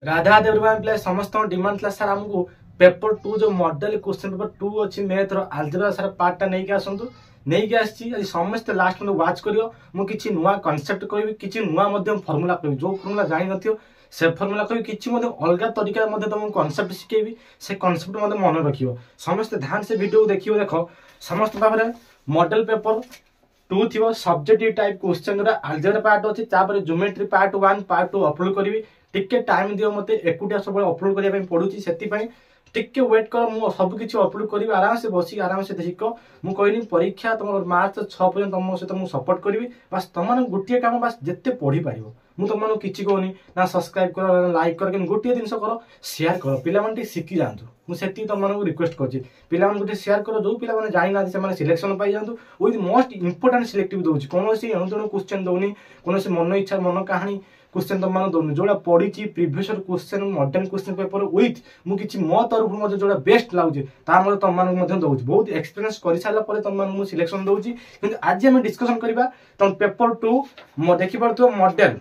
राधा देवरबान समस्त डिमांड था सर आमको पेपर 2 जो मॉडल क्वेश्चन पेपर 2 अच्छी मैथ रो अलजेब्रा सर पार्ट नहीं के आसंतु नहीं के आसी आज समस्त लास्ट में वाच करियो मु किछि नुवा कांसेप्ट कहबी किछि नुवा मध्यम फार्मूला कहबी जो फार्मूला जानि नथियो से फार्मूला कहबी किछि मध्य अलगा तरीका मध्य तुम कांसेप्ट शिखेबी से कांसेप्ट मध्य मन रखियो समस्त ध्यान से वीडियो देखियो देखो समस्त भाबरे मॉडल पेपर 2 थिवो सब्जेक्टिव टाइप क्वेश्चन रा अलजेब्रा पार्ट अछि तापर ज्योमेट्री पार्ट 1 पार्ट 2 अपलोड करबी टिके टाइम दियो मते एकुटिया सब अपलोड करिया पे पडुची सेति पई टिके वेट कर मु सब किछि अपलोड करबी आराम से बसी आराम से देखिको मु कहनी परीक्षा तुम मार्च 6 पर्यंत तुम से मु सपोर्ट करबी बस तुम गोटे काम बस जत्ते पढी पारिबो मु तुम किछि कहनी ना सब्सक्राइब कर लाइक कर के गोटे जिंस कर शेयर कर पिला माने सिखि जानतु मु सेति तुम रिक्वेस्ट करछि पिला माने गोटे शेयर कर जो पिला माने जानि ना से माने सिलेक्शन पाई जानतु विथ मोस्ट इंपोर्टेंट सिलेक्टिव दोछि कोनोसी अणुतणु क्वेश्चन दोनी कोनोसी मन इच्छा मन कहानी क्वेश्चन तुम मान दौनी जोड़ा पढ़ी previous question modern question paper with मु किछि मो तरफ मते जोड़ा बेस्ट लागुची ता मते तुम मान मते दउची बहुत एक्सपीरियंस करि साला परे तुम मान मु सिलेक्शन दउची किंतु आज हम डिस्कशन करबा तुम पेपर 2 मो देखि परतो मॉडल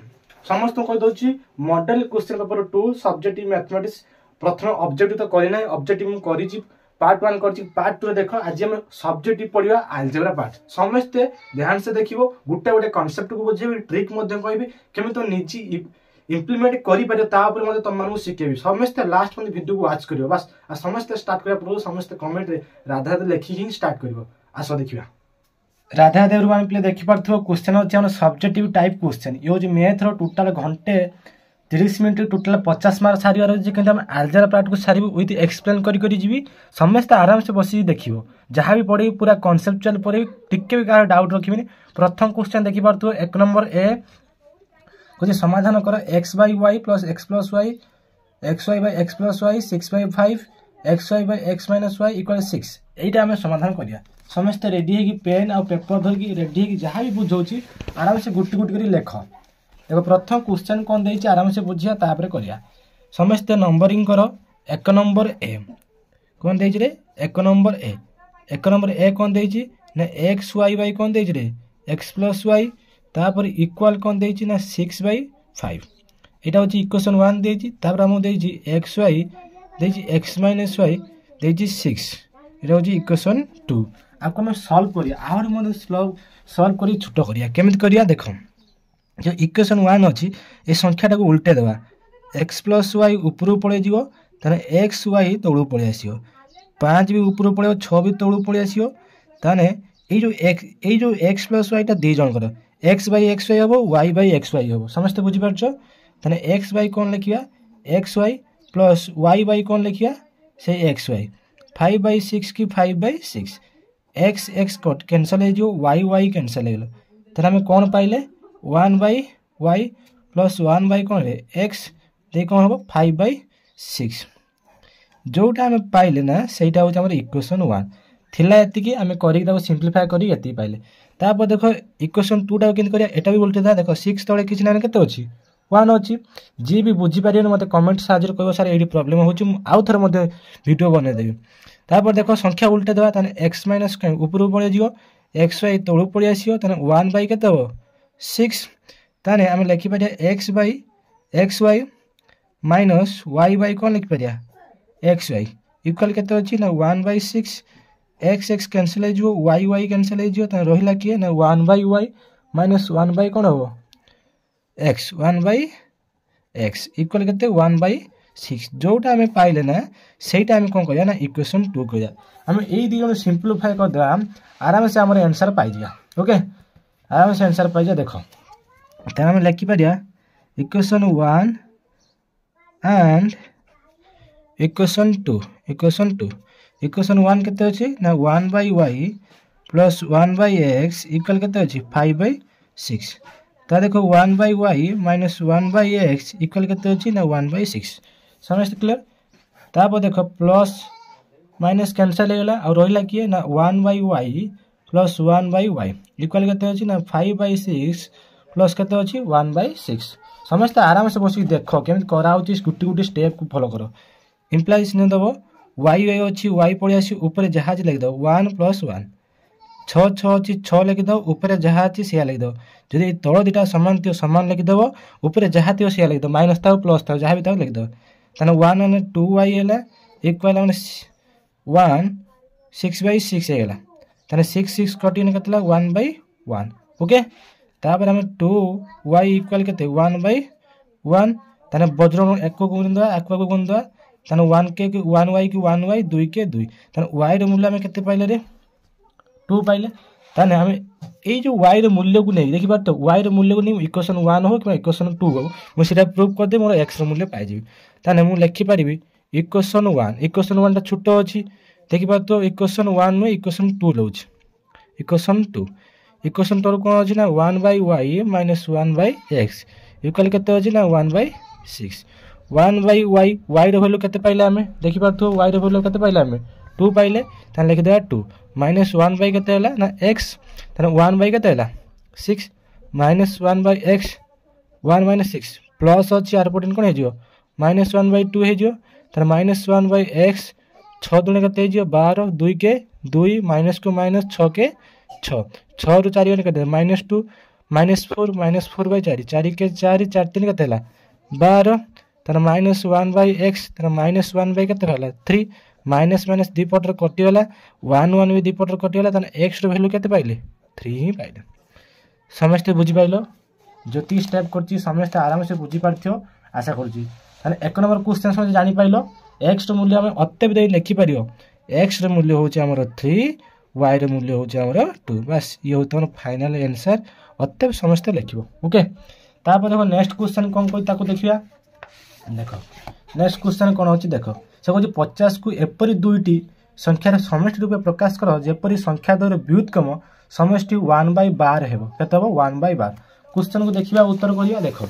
समस्त कहि दउची model question paper 2 subjective mathematics प्रथम ऑब्जेक्टिव तो करि नै ऑब्जेक्टिव मु करिची पार्ट 1 करछि पार्ट 2 देखो आज हम सब्जेक्टिव पढिबा अलजेब्रा पार्ट समस्त ध्यान से देखिबो गुटे गुटे कांसेप्ट को बुझेबी ट्रिक मध्ये कहबी केमे तो निजी इंप्लीमेंट करि पारे ता ऊपर मध्ये तुम मानू सिखेबी समस्त लास्ट मध्ये वीडियो को वाच करियो बस आ समस्त स्टार्ट करिया पूरा समस्त कमेंट रे राधा दे लिखि ही स्टार्ट करियो आसो देखिबा राधा देवरबान प्ले देखि परथो क्वेश्चन होछि हम सब्जेक्टिव टाइप क्वेश्चन यो जो मैथ रो टोटल घंटे 30 मिनट टोटल 50 मार्क सारिवार अछि कि हम अलजेब्रा पार्ट को सारिबो विथ एक्सप्लेन करी जीवी समस्त आराम से बसी देखिबो जहां भी पढे पूरा कांसेप्चुअल पढे टिके भी का डाउट रखिबिनी प्रथम क्वेश्चन देखि परथो 1 नंबर ए को समाधान कर x by y plus x plus y xy by x plus y 6 by 5 xy by x minus y equal 6 एटा हमें समाधान करिया समस्त रेडी है कि पेन और पेपर धर की रेडी है कि जहां भी बुझौची आराम से गुटी गुटी करी लेख देखो प्रथम क्वेश्चन कौन देछि आराम से बुझिया तापर करिया समस्त नंबरिंग करो 1 नंबर ए कौन देछि रे 1 नंबर ए कौन देछि ना x y by कौन देछि रे x plus y तापर इक्वल कौन देछि ना 6 by 5 एटा होछि इक्वेशन 1 देछि तापर हम देछि x y देछि x minus y देछि 6 एटा होछि इक्वेशन 2 आपको हम सॉल्व करिया आउर मन सॉल्व करी छोटो करिया केमित करिया देखो जो इक्वेशन 1 अछि ए संख्या को उल्टे देबा x plus y ऊपर पळे जीवो तने x y तळु पळे आसीयो 5 भी ऊपर पळे 6 भी तळु पळे आसीयो तने ए जो x plus y ता दे जण कर x by x y हबो y by x y हबो समस्त बुझि परछो तने x by कोन लिखिया x y plus y by कोन लिखिया से x y 5 by 6 की 5 by 6 x x cut cancel हे जो y y कैंसिल हे गेलो तने हम कोन पाइले 1 by y plus 1 by कौन रे x दे कौन हो 5 by 6 जोटा हमें पाइले ना सेटा हो हमर इक्वेशन 1 थिला एति कि हमें करी ताको सिंपलीफाई करी एति पाइले तापर देखो इक्वेशन 2 टा केन करिया एटा भी उल्टे दा देखो 6 तळे किछ ना केते अछि 1 अछि जी भी बुझी पारियो मते कमेंट साजर कहबो सर एडी प्रॉब्लम होछि आउ थर मते वीडियो बने देबी तापर देखो संख्या उल्टे देबा तने x माइनस ऊपर पळे जिवो xy तळु पळे आसीयो तने 1 by केते हो 6 ताने हम लिखि Pariya x by xy minus y by कोन लिखि पारिया xy इक्वल केते अछि ना 1 by 6 x x कैंसिल हे जो y y कैंसिल हे जो त रहिला कि ना 1 by y minus 1 by कोन हो x 1 by x इक्वल केते 1 by 6 जोटा हमें पाइले ना सेटा हमें कोन करिया ना इक्वेशन 2 करिया हम एई दिगो सिंपलीफाई कर देबा आराम से हमर आंसर पाइ जिया ओके आराम से आंसर पाइ जा देखो त हम लिखि Pariya equation 1 and equation 2 equation 1 केते अछि ना 1 by y plus 1 by x equal केते अछि 5 by 6 ता देखो 1 by y minus 1 by x equal केते अछि ना 1 by 6 समझ क्लियर तापर देखो प्लस माइनस कैंसिल हेला और रहिला कि ना 1 by y plus 1 by y equal केते अछि ना 5 by 6 प्लस केते अछि 1 by 6 समस्त आराम से बसी देखो केमित करा होची गुटी गुटी स्टेप को फॉलो करो इंप्लाइज ने दबो y y अछि y पड़ी आसी ऊपर जहाज लिख दो 1 plus 1 छः छः अच्छी छः लिखिद ऊपर जहाँ अच्छी सी लिखिद जदि तल दुटा सामान थी सामान लिखिदेव ऊपर जहाँ थी सी लिखिद माइनस था प्लस था जहाँ भी था लिखिद ताने 1 मैंने 2y है इक्वाल मैंने 1 6/6 होगा ताने 6 6 कटिने के 1/1 ओके तापर आम 2y इक्वाल के 1/1 ताने वज्र एक को गुणिद आक गुणिद ताने 1 के 1y की 1y 2 के 2 ताने y रो मूल्य आम के पाइले रे 2 पाइले ताने आम ये जो y रो मूल्य को नहीं देखि बात तो y रो मूल्य को नहीं इक्वेशन 1 हो कि इक्वेशन 2 हो मु सेटा प्रूव कर दे मोर x रो मूल्य पाइ जेबी ताने मु लिखि परिबी इक्वेशन 1 टा छोटो अछि देखि बात तो इक्वेशन 1 में इक्वेशन 2 लउछ इक्वेशन 2 इक्वेशन 2 कोन अछि ना 1/y माइनस 1/x इक्वल केते अछि ना 1/6 1/y y रो वैल्यू केते पाइले हमें देखि बात तो y रो वैल्यू केते पाइले हमें 2 पाइले ताने लिखि देबा 2 माइनस 1 केते हला ना x ताने 1 केते हला 6 माइनस 1/x 1 माइनस 6 प्लस अछि आर पटिन कोन हे जियो माइनस 1/2 हे जियो ताने माइनस 1/x 6 दुने केते हे जियो 12 2 के 2 माइनस को माइनस 6 के 6 6 रु 4 केते माइनस 2 माइनस 4/4 4 के 4 4 3 केते हला 12 ताने माइनस 1/x ताने माइनस 1 केते हला 3 माइनस माइनस दी पटर कटि गला 1 1 भी दी पटर कटि गला ताने x रो वैल्यू केते पाइले 3 ही पाइले समस्त बुझी पाइलो जति स्टेप करछि समस्त आराम से बुझी पारथियो आशा करछि ताने एक नंबर क्वेश्चन समझ जानि पाइलो x रो मूल्य हम अत्ते दे लिखि पारियो x रो मूल्य होछि हमर 3 y रो मूल्य होछि हमर 2 बस ये होत हमर फाइनल आंसर अत्ते समस्त लिखिबो ओके तापर देखो नेक्स्ट क्वेश्चन कोन कोइ ताको देखिया देखो नेक्स्ट क्वेश्चन कोन होछि देखो से कहछि 50 को एपरि दुईटी संख्यार समष्टि रूपे प्रकाश कर जेपरि संख्या द्वयर व्युत्क्रम समष्टि 1/12 हेबो केते हेबो 1/12 क्वेश्चन को देखिबा उत्तर करिया देखो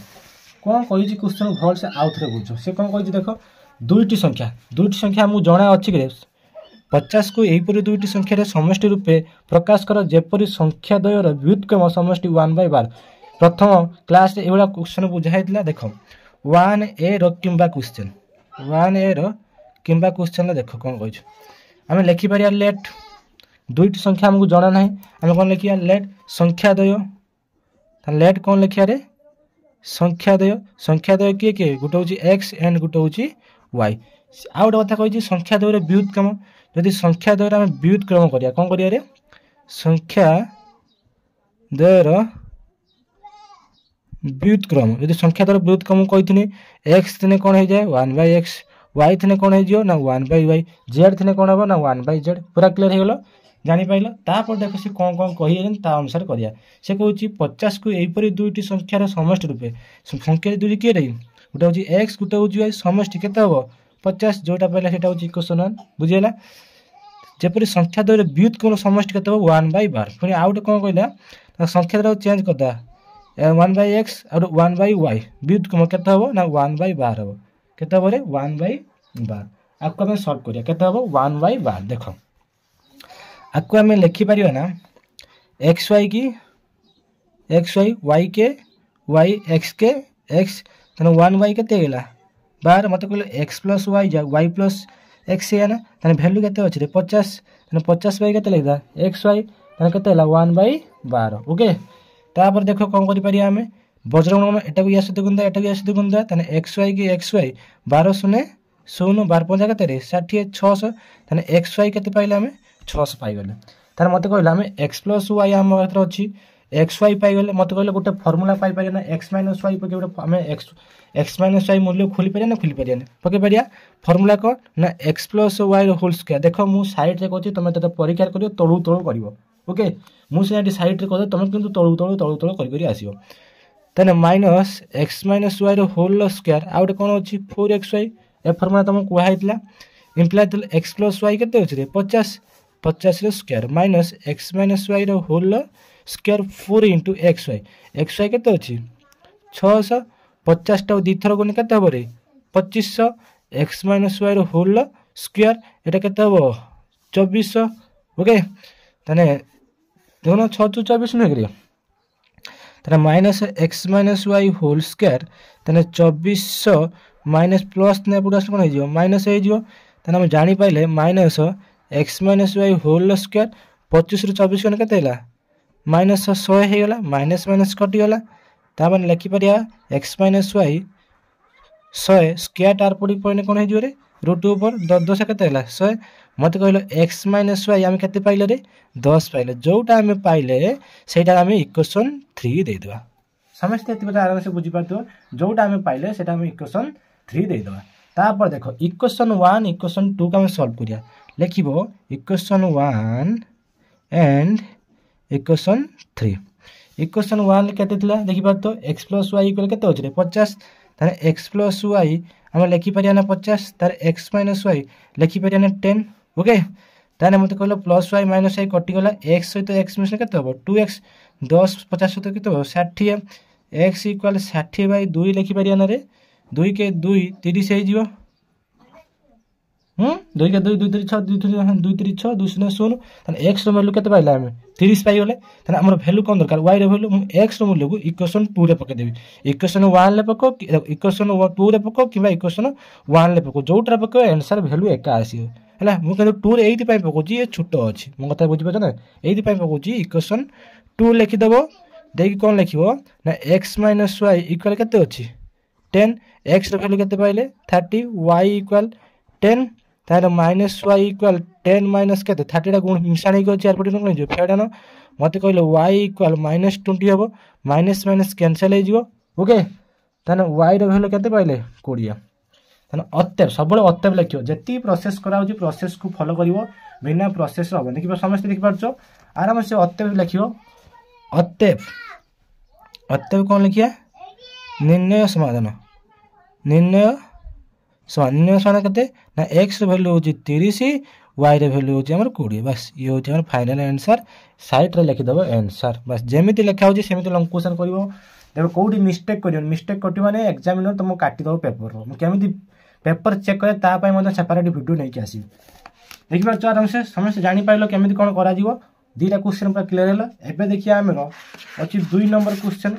कोन कहिछि क्वेश्चन भल से आउथरे बुझो से कोन कहिछि देखो दुईटी संख्या हमु जणा अछि के 50 को एपरि दुईटी संख्यार समष्टि रूपे प्रकाश कर जेपरि संख्या द्वयर व्युत्क्रम समष्टि 1/12 प्रथम क्लास रे एवला क्वेश्चन बुझाइतला देखो 1a रो किंबा क्वेश्चन 1a रो किंबा क्वेश्चन देखो कोन कहिछु हमें लिखि परिया लेट दुईटी संख्या हमको जाना नहीं हमें कोन लिखिया लेट संख्या द्वय त लेट कोन लिखिया रे संख्या द्वय के गुटे होची x एंड गुटे होची y आ गोटे कथा कहिछि संख्या द्वयर व्युत्क्रम यदि संख्या द्वयर हम व्युत्क्रम करिया कोन करिया रे संख्या द्वयर व्युत्क्रम यदि संख्या द्वयर व्युत्क्रम कहिथिनी x थिने कोन हे जाय 1/x y थिने कोन हे जियो ना 1/y z थिने कोन हबो ना 1/z पूरा क्लियर हे गेलो जानि पाइलो तापर देखो से कोन कोन कहियन ता अनुसार करिया से कहउची 50 को एपरि दुईटी संख्यार समष्टि रूपे संख्या दुईटी के रे गुटे होची x गुटे होची y समष्टि केते हबो 50 जोटा पहला सेटा होची क्वेश्चन 1 बुझियला जेपरि संख्या द्वयर व्युत्क्रम समष्टि केते हबो 1/12 पुनी आउट कोन कहला संख्या द्वयर चेंज करदा 1/x और 1/y व्युत्क्रम केते हबो ना 1/12 हबो केते हबो रे 1/12 आपको हम सॉल्व करिया केते हबो 1/12 देखो आपको हमें लिखि परियो ना xy की xy y के y x के x तने 1y केते गेला 12 मते कहले x + y जा y + x है ना तने वैल्यू केते अछि रे 50 तने 50 केते लिखदा xy तने केते हला 1/12 ओके तापर देखो कोन करि परिया हमें वज्रगुणन एटा को या सहित गुणदा एटा को या सहित गुणदा तने xy की xy 12 0 0 12 5 केते रे 60 600 तने xy केते पाइले हमें 600 पाइ गेले तार मते कहला हमें x + y हम मात्र अछि xy पाइ गेले मते कहले गोटे फार्मूला पाइ परिया ना x - y पके गोटे हमें x - y मूल्य खोली परिया ना खोली परिया पके परिया फार्मूला को ना x + y होल स्क्वायर देखो मु साइड रे कहछि तमे तते परीक्षा करियो तळु तळु करिवो ओके मु से साइड रे कहदे तमे किंतु तळु तळु करि करि आसीओ तने minus x - y whole square आउट कोन अछि 4xy ए फार्मूला तम को हाइतला इंप्लाई त x + y केते अछि रे 50 50 रो स्क्वायर minus x - y whole square 4 * xy केते अछि 600 50 टा दी थर गुण केते हबो रे 2500 x - y होल स्क्वायर एटा केते हबो 2400 ओके तने दोनो 6 * 24 न करियो तने minus x - y whole square तने 2400 माइनस प्लस ने पूरा कोन हे जियो माइनस हे जियो तने हम जानि पाइले minus x - y whole square 25 रु 24 गने केते हैला माइनस 100 हे गला माइनस माइनस कटि गला ता माने लिखि परिया x - y 100 स्क्वायर टार पड़ी पॉइंट कोन हे जो रे रूट ऊपर 10 10 केते हैला 100 मते कहलो x - y हम केते पाइले रे 10 पाइले जोटा हम पाइले सेटा हम इक्वेशन 3 दे देबा समस्त एति बता आराम से बुझी पातो जोटा हम पाइले सेटा हम इक्वेशन 3 दे देबा तापर देखो इक्वेशन 1 इक्वेशन 2 का हम सॉल्व करिया लिखिबो इक्वेशन 1 एंड इक्वेशन 3 इक्वेशन 1 केते थिला देखि पातो x + y इक्वल केते होछ रे 50 तारे x + y हम लिखि परिया ना 50 तारे x - y लिखि परिया ना 10 ओके ताने मते कहलो +y - y कटि गला x सहित x मिसले केते हो 2x 10 50 सहित केते हो 60 x = 60/2 लिखि परिया ना रे 2 के 2 30 हे जिवो 2 के 2 2 3 6 2 3 2 3 6 2 0 0 ताने x रो वैल्यू केते पाइला हम 30 पाइ गले ताने हमर वैल्यू कोन दरकार y रो वैल्यू x रो मूल्य को इक्वेशन 2 रे पके देबी इक्वेशन 1 ले पको इक्वेशन 2 रे पको किबा इक्वेशन 1 ले पको जोटरा पको आंसर वैल्यू एका आसी हला मु कहलो 2 रे एथि पाइ पको जी ए छोटो अछि मो कथा बुझि पछ ना एथि पाइ पको जी इक्वेशन 2 लिखि देबो देकी कोन लिखिबो ना x - y इक्वल केते अछि 10 x रो वैल्यू केते पाइले 30 y = 10 तार -y = 10 माइनस केते 30 टा गुण मिसाणी को चार पटी न जो फेडानो मते कहलो y = -20 हबो माइनस माइनस कैंसिल हे जिवो ओके ताने y रो वैल्यू केते पाइले 20 ताने अत्तेब सबले अत्तेब लिखियो जति प्रोसेस करा होची प्रोसेस को फॉलो करिवो बिना प्रोसेस रो देखिबो समस्त देखि पारछो आराम से अत्तेब लिखियो अत्तेब अत्तेब कोन लिखिया निर्णय समाधान निर्णय समाधान कते ना x रो वैल्यू होची 30 y रो वैल्यू होची हमर 20 बस ये होची हमर फाइनल आंसर साइड रे लिखि दबो आंसर बस जेमिति लिखा होची सेमिति लॉन्ग क्वेश्चन करिवो देखो कोडी मिस्टेक करियो मिस्टेक कटी माने एग्जामिनर तुम काटी दबो पेपर रो केमिति पेपर चेक करे ता पय मते सेपरेट वीडियो नै के आसी देखिबा आराम से समस्त जानि पाइलो केमिति कोन करा जीवो दीटा क्वेश्चन पर क्लियर हैला एबे देखिया हमरो अछि 2 नंबर क्वेश्चन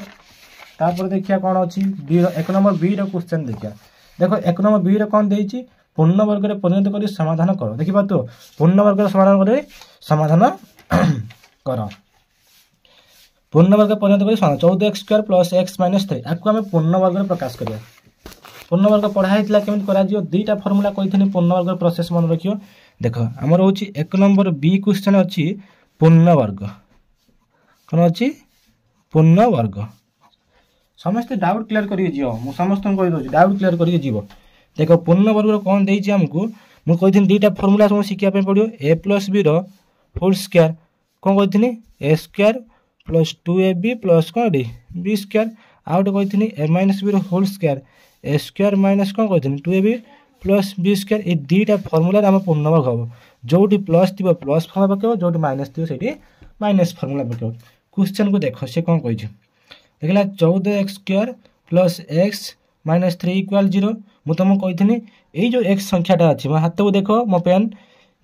तापर देखिया कोन अछि बी रो 1 नंबर बी रो क्वेश्चन देखिया देखो 1 नंबर बी रो कोन देइछि पूर्ण वर्ग रे परिणत करी समाधान करो देखिबा तो पूर्ण वर्ग रे समाधान करे समाधान करो पूर्ण वर्ग परिणत करी 14x² + x - 3 आकु हम पूर्ण वर्ग रे प्रकाश करिया पूर्ण वर्ग पढाइतला केमिति करा जियो दुईटा फार्मूला कहिथनि पूर्ण वर्ग प्रोसेस मन रखियो देखो हमर होची 1 नंबर बी क्वेश्चन अछि पूर्ण वर्ग कोन अछि पूर्ण वर्ग समस्त डाउट क्लियर करिए जियो मु समस्त को कहि दोछि डाउट क्लियर करिए जीवो देखो पूर्ण वर्ग रो कोन देइछि हमकु मु कहिथनि दुईटा फार्मूला हम सिखिया पे पडियो a + b रो होल स्क्वायर कोन कहिथनि a² + 2ab + कोन डी b² आउट कहिथनि a - b रो होल स्क्वायर a² - कोन कहिथनि 2ab + b² ए दुईटा फार्मूला हम पूर्ण वर्ग हबो जोटी प्लस थिबो प्लस फार्मूला पकेबो जोटी माइनस थिबो सेठी माइनस फार्मूला पकेबो क्वेश्चन को देखो से कोन कहिछि देखला 14x² + x - 3 = 0 मु तुम कहिथनि ए जो x संख्याटा अछि म हाथ को देखो मो पेन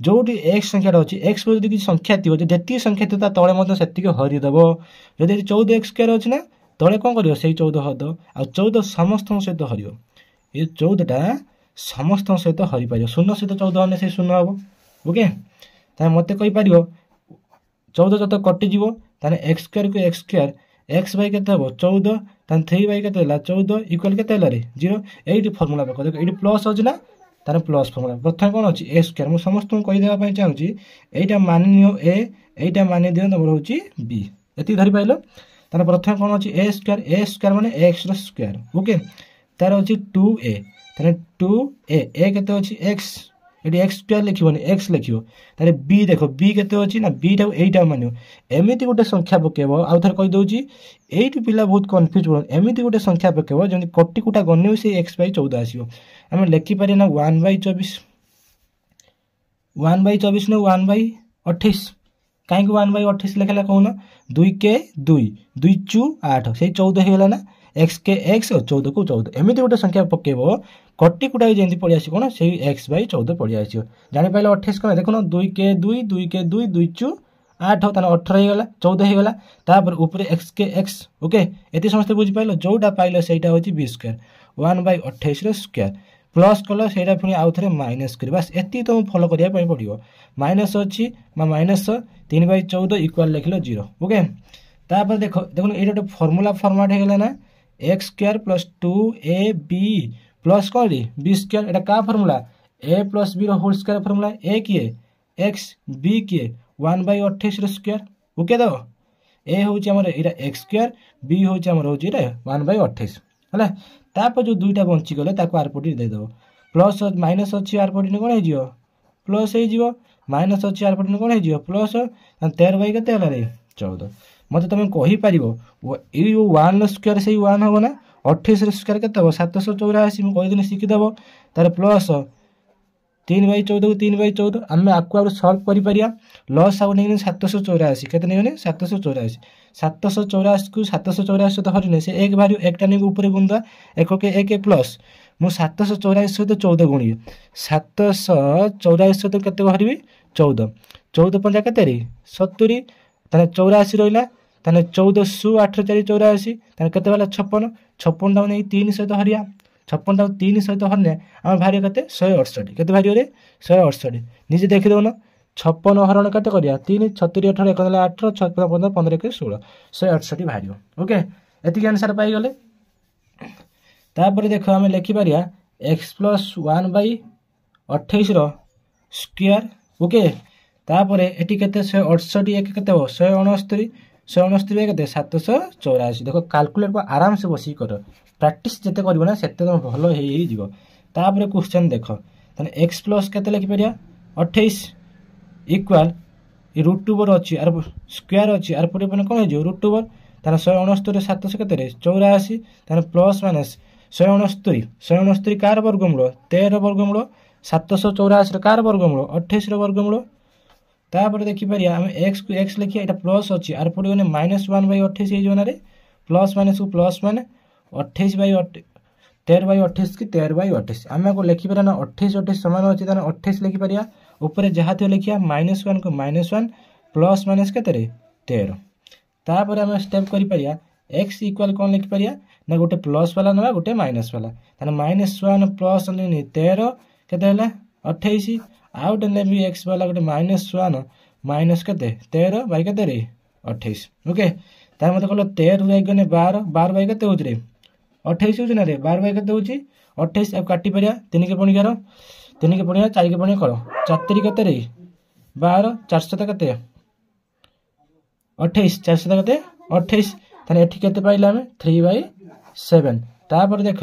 जोटी x संख्याटा अछि x पर जदि संख्या थिबो जेति संख्या थिता तळे मते सेति के हरि दबो जदि 14x² अछि ना तळे कोन करियो सेही 14 हद आ 14 समस्त सहित हरियो ए 14 टा समस्त सहित हरि पाइयो 0 सहित 14 हने से 0 हबो ओके ता मते कहि पारियो 14 जत कटि जीवो ताने x² को x² x बाय केते हबो 14 तान 3 बाय केते हला 14 इक्वल केते हला रे 0 एठी फार्मूला पको देखो एठी प्लस होज ना ताने प्लस फार्मूला प्रथम कोन अछि a² मु समस्त को कहि देबा पय चाहूची एटा मानि नियो a एटा मानि दियो नंबर होची b एति धरि पाइलो ताने प्रथम कोन अछि a² माने x रो स्क्वायर ओके तार अछि 2a ताने 2a a केते अछि x एडी x² लिखिबोनी x लिखियो तारे b देखो b केते अछि ना b टा एटा मानियो एमिति गोटे संख्या पकेबो आ थर कहि दोछि एठी पिला बहुत कंफ्यूज हो एमिति गोटे संख्या पकेबो जनि कोटि कुटा गन्ने से x/14 आसीबो हम लिखि पारे ना 1/24 1/24 ने 1/28 काहे को 1/28 लिखला कहूना 2 के 2 2 चु 8 से 14 हे गेला ना x के x और 14 को 14 एमिति गोटे संख्या पकेबो कटि कुटा जेंति पड़ी आसी कोन से x/14 पड़ी आसी जानि पाइलो 28 कोन देखो 2 के 2 2 के 2 2 चु 8 ताने 18 हे गेला 14 हे गेला तापर ऊपर x के x ओके एति समस्त बुझि पाइलो जोटा पाइलो सेटा होची b² 1/28 रो स्क्वायर प्लस कल से पुणी आउ थे माइनस कर बास एति तुम फॉलो करने पड़ो माइनस अच्छी माइनस 3/14 इक्वाल लिखल 0 ओके। तापर देख देखो ये गोटे फर्मूला फॉर्मेट हो ना X square plus 2ab plus कौन बी स्क्वायर एटा का formula a plus B whole square formula a किए एक्स बी किए 1/28 स्क्वायर ओके। दो ए हूँ एक्स स्क्वायर बी हूँ 1/28 है। तापर जो दुईटा बंचीगले आरपटी देदेव प्लस माइनस अच्छी आरपटी कौन हो प्लस हो माइनस अच्छी आरपटी कौन हो प्लस 13/14 मत तुम कहीपर ये 1 स्क्वायर से 1 हम ना 28 स्क्वायर के 784 मुझे शिखिदेव तार प्लस 3/14 3/14 आम आपको सल्व कर लस आउ नहीं 784 के नहीं 784 784 को 784 तो हरने से एक भारी एक नहीं ऊपर गुंदा एक के एक प्लस मु 784 सहित 14 गुणी 784 सहित के हरबी 14 14 पंजा के 70 ताने 84 रहा ताने 14 सु 8 4 84 ताने केते वाला 56 56 टाऊ नहीं 3 सहित हरिया 56 टाऊ 3 सहित हरने आम भारी के 168 के भारी 168 निजे देखीदेव न 56 हरण के 3 36 18 1 8 6 15 15 के 16 168 भारी ओके। एति आंसर पाईगले तापर देख आम लिखिपर एक्स प्लस 1/28 स्क्वायर ओके। तापर एटी के 168 एक के 169 169 के 784 देख कैलकुलेट को आराम से बस कर प्रैक्टिस जिते कर ना से भल हो क्वेश्चन देख एक्स प्लस के लिखिपर 28 इक्वाल √2 अच्छी आर स्क्वायर अच्छी आर पटे कौन हो √2 तार 169 700 के 84 तार प्लस माइनस 169 169 कार वर्गमूल 13 वर्गमूल 784 कार वर्गमूल 28 वर्गमूल। तापर देखिपर आम एक्स को एक्स लिखिए यहाँ प्लस अच्छी आर पटे गने -1/28 हो प्लस माइनस को प्लस मान 13/28 की 13/28 आम को लिखिपर ना 28 सामान अच्छी 28 लिखिपर ऊपर जहाँ थी लिखिया -1 को -1 प्लस माइनस के 13 तापर आम स्टेप कर एक्स इक्वाल कौन लिखिपर ना गोटे प्लस वाला ना गोटे माइनस वाला -1 प्लस 13 के 28 आउट ने एक्स वाला गोटे -1 माइनस के 13/28 ओके। तार मत कह 13 गने 12 12 के 28 हो 12 के 28 अब काटी पार 3 के पणिकार 3 के पणिया 4 के पणिया कर 4 के 12 400 के 28 400 के 28 ताने एठी केते पाइला हमें 3/7 तापर देख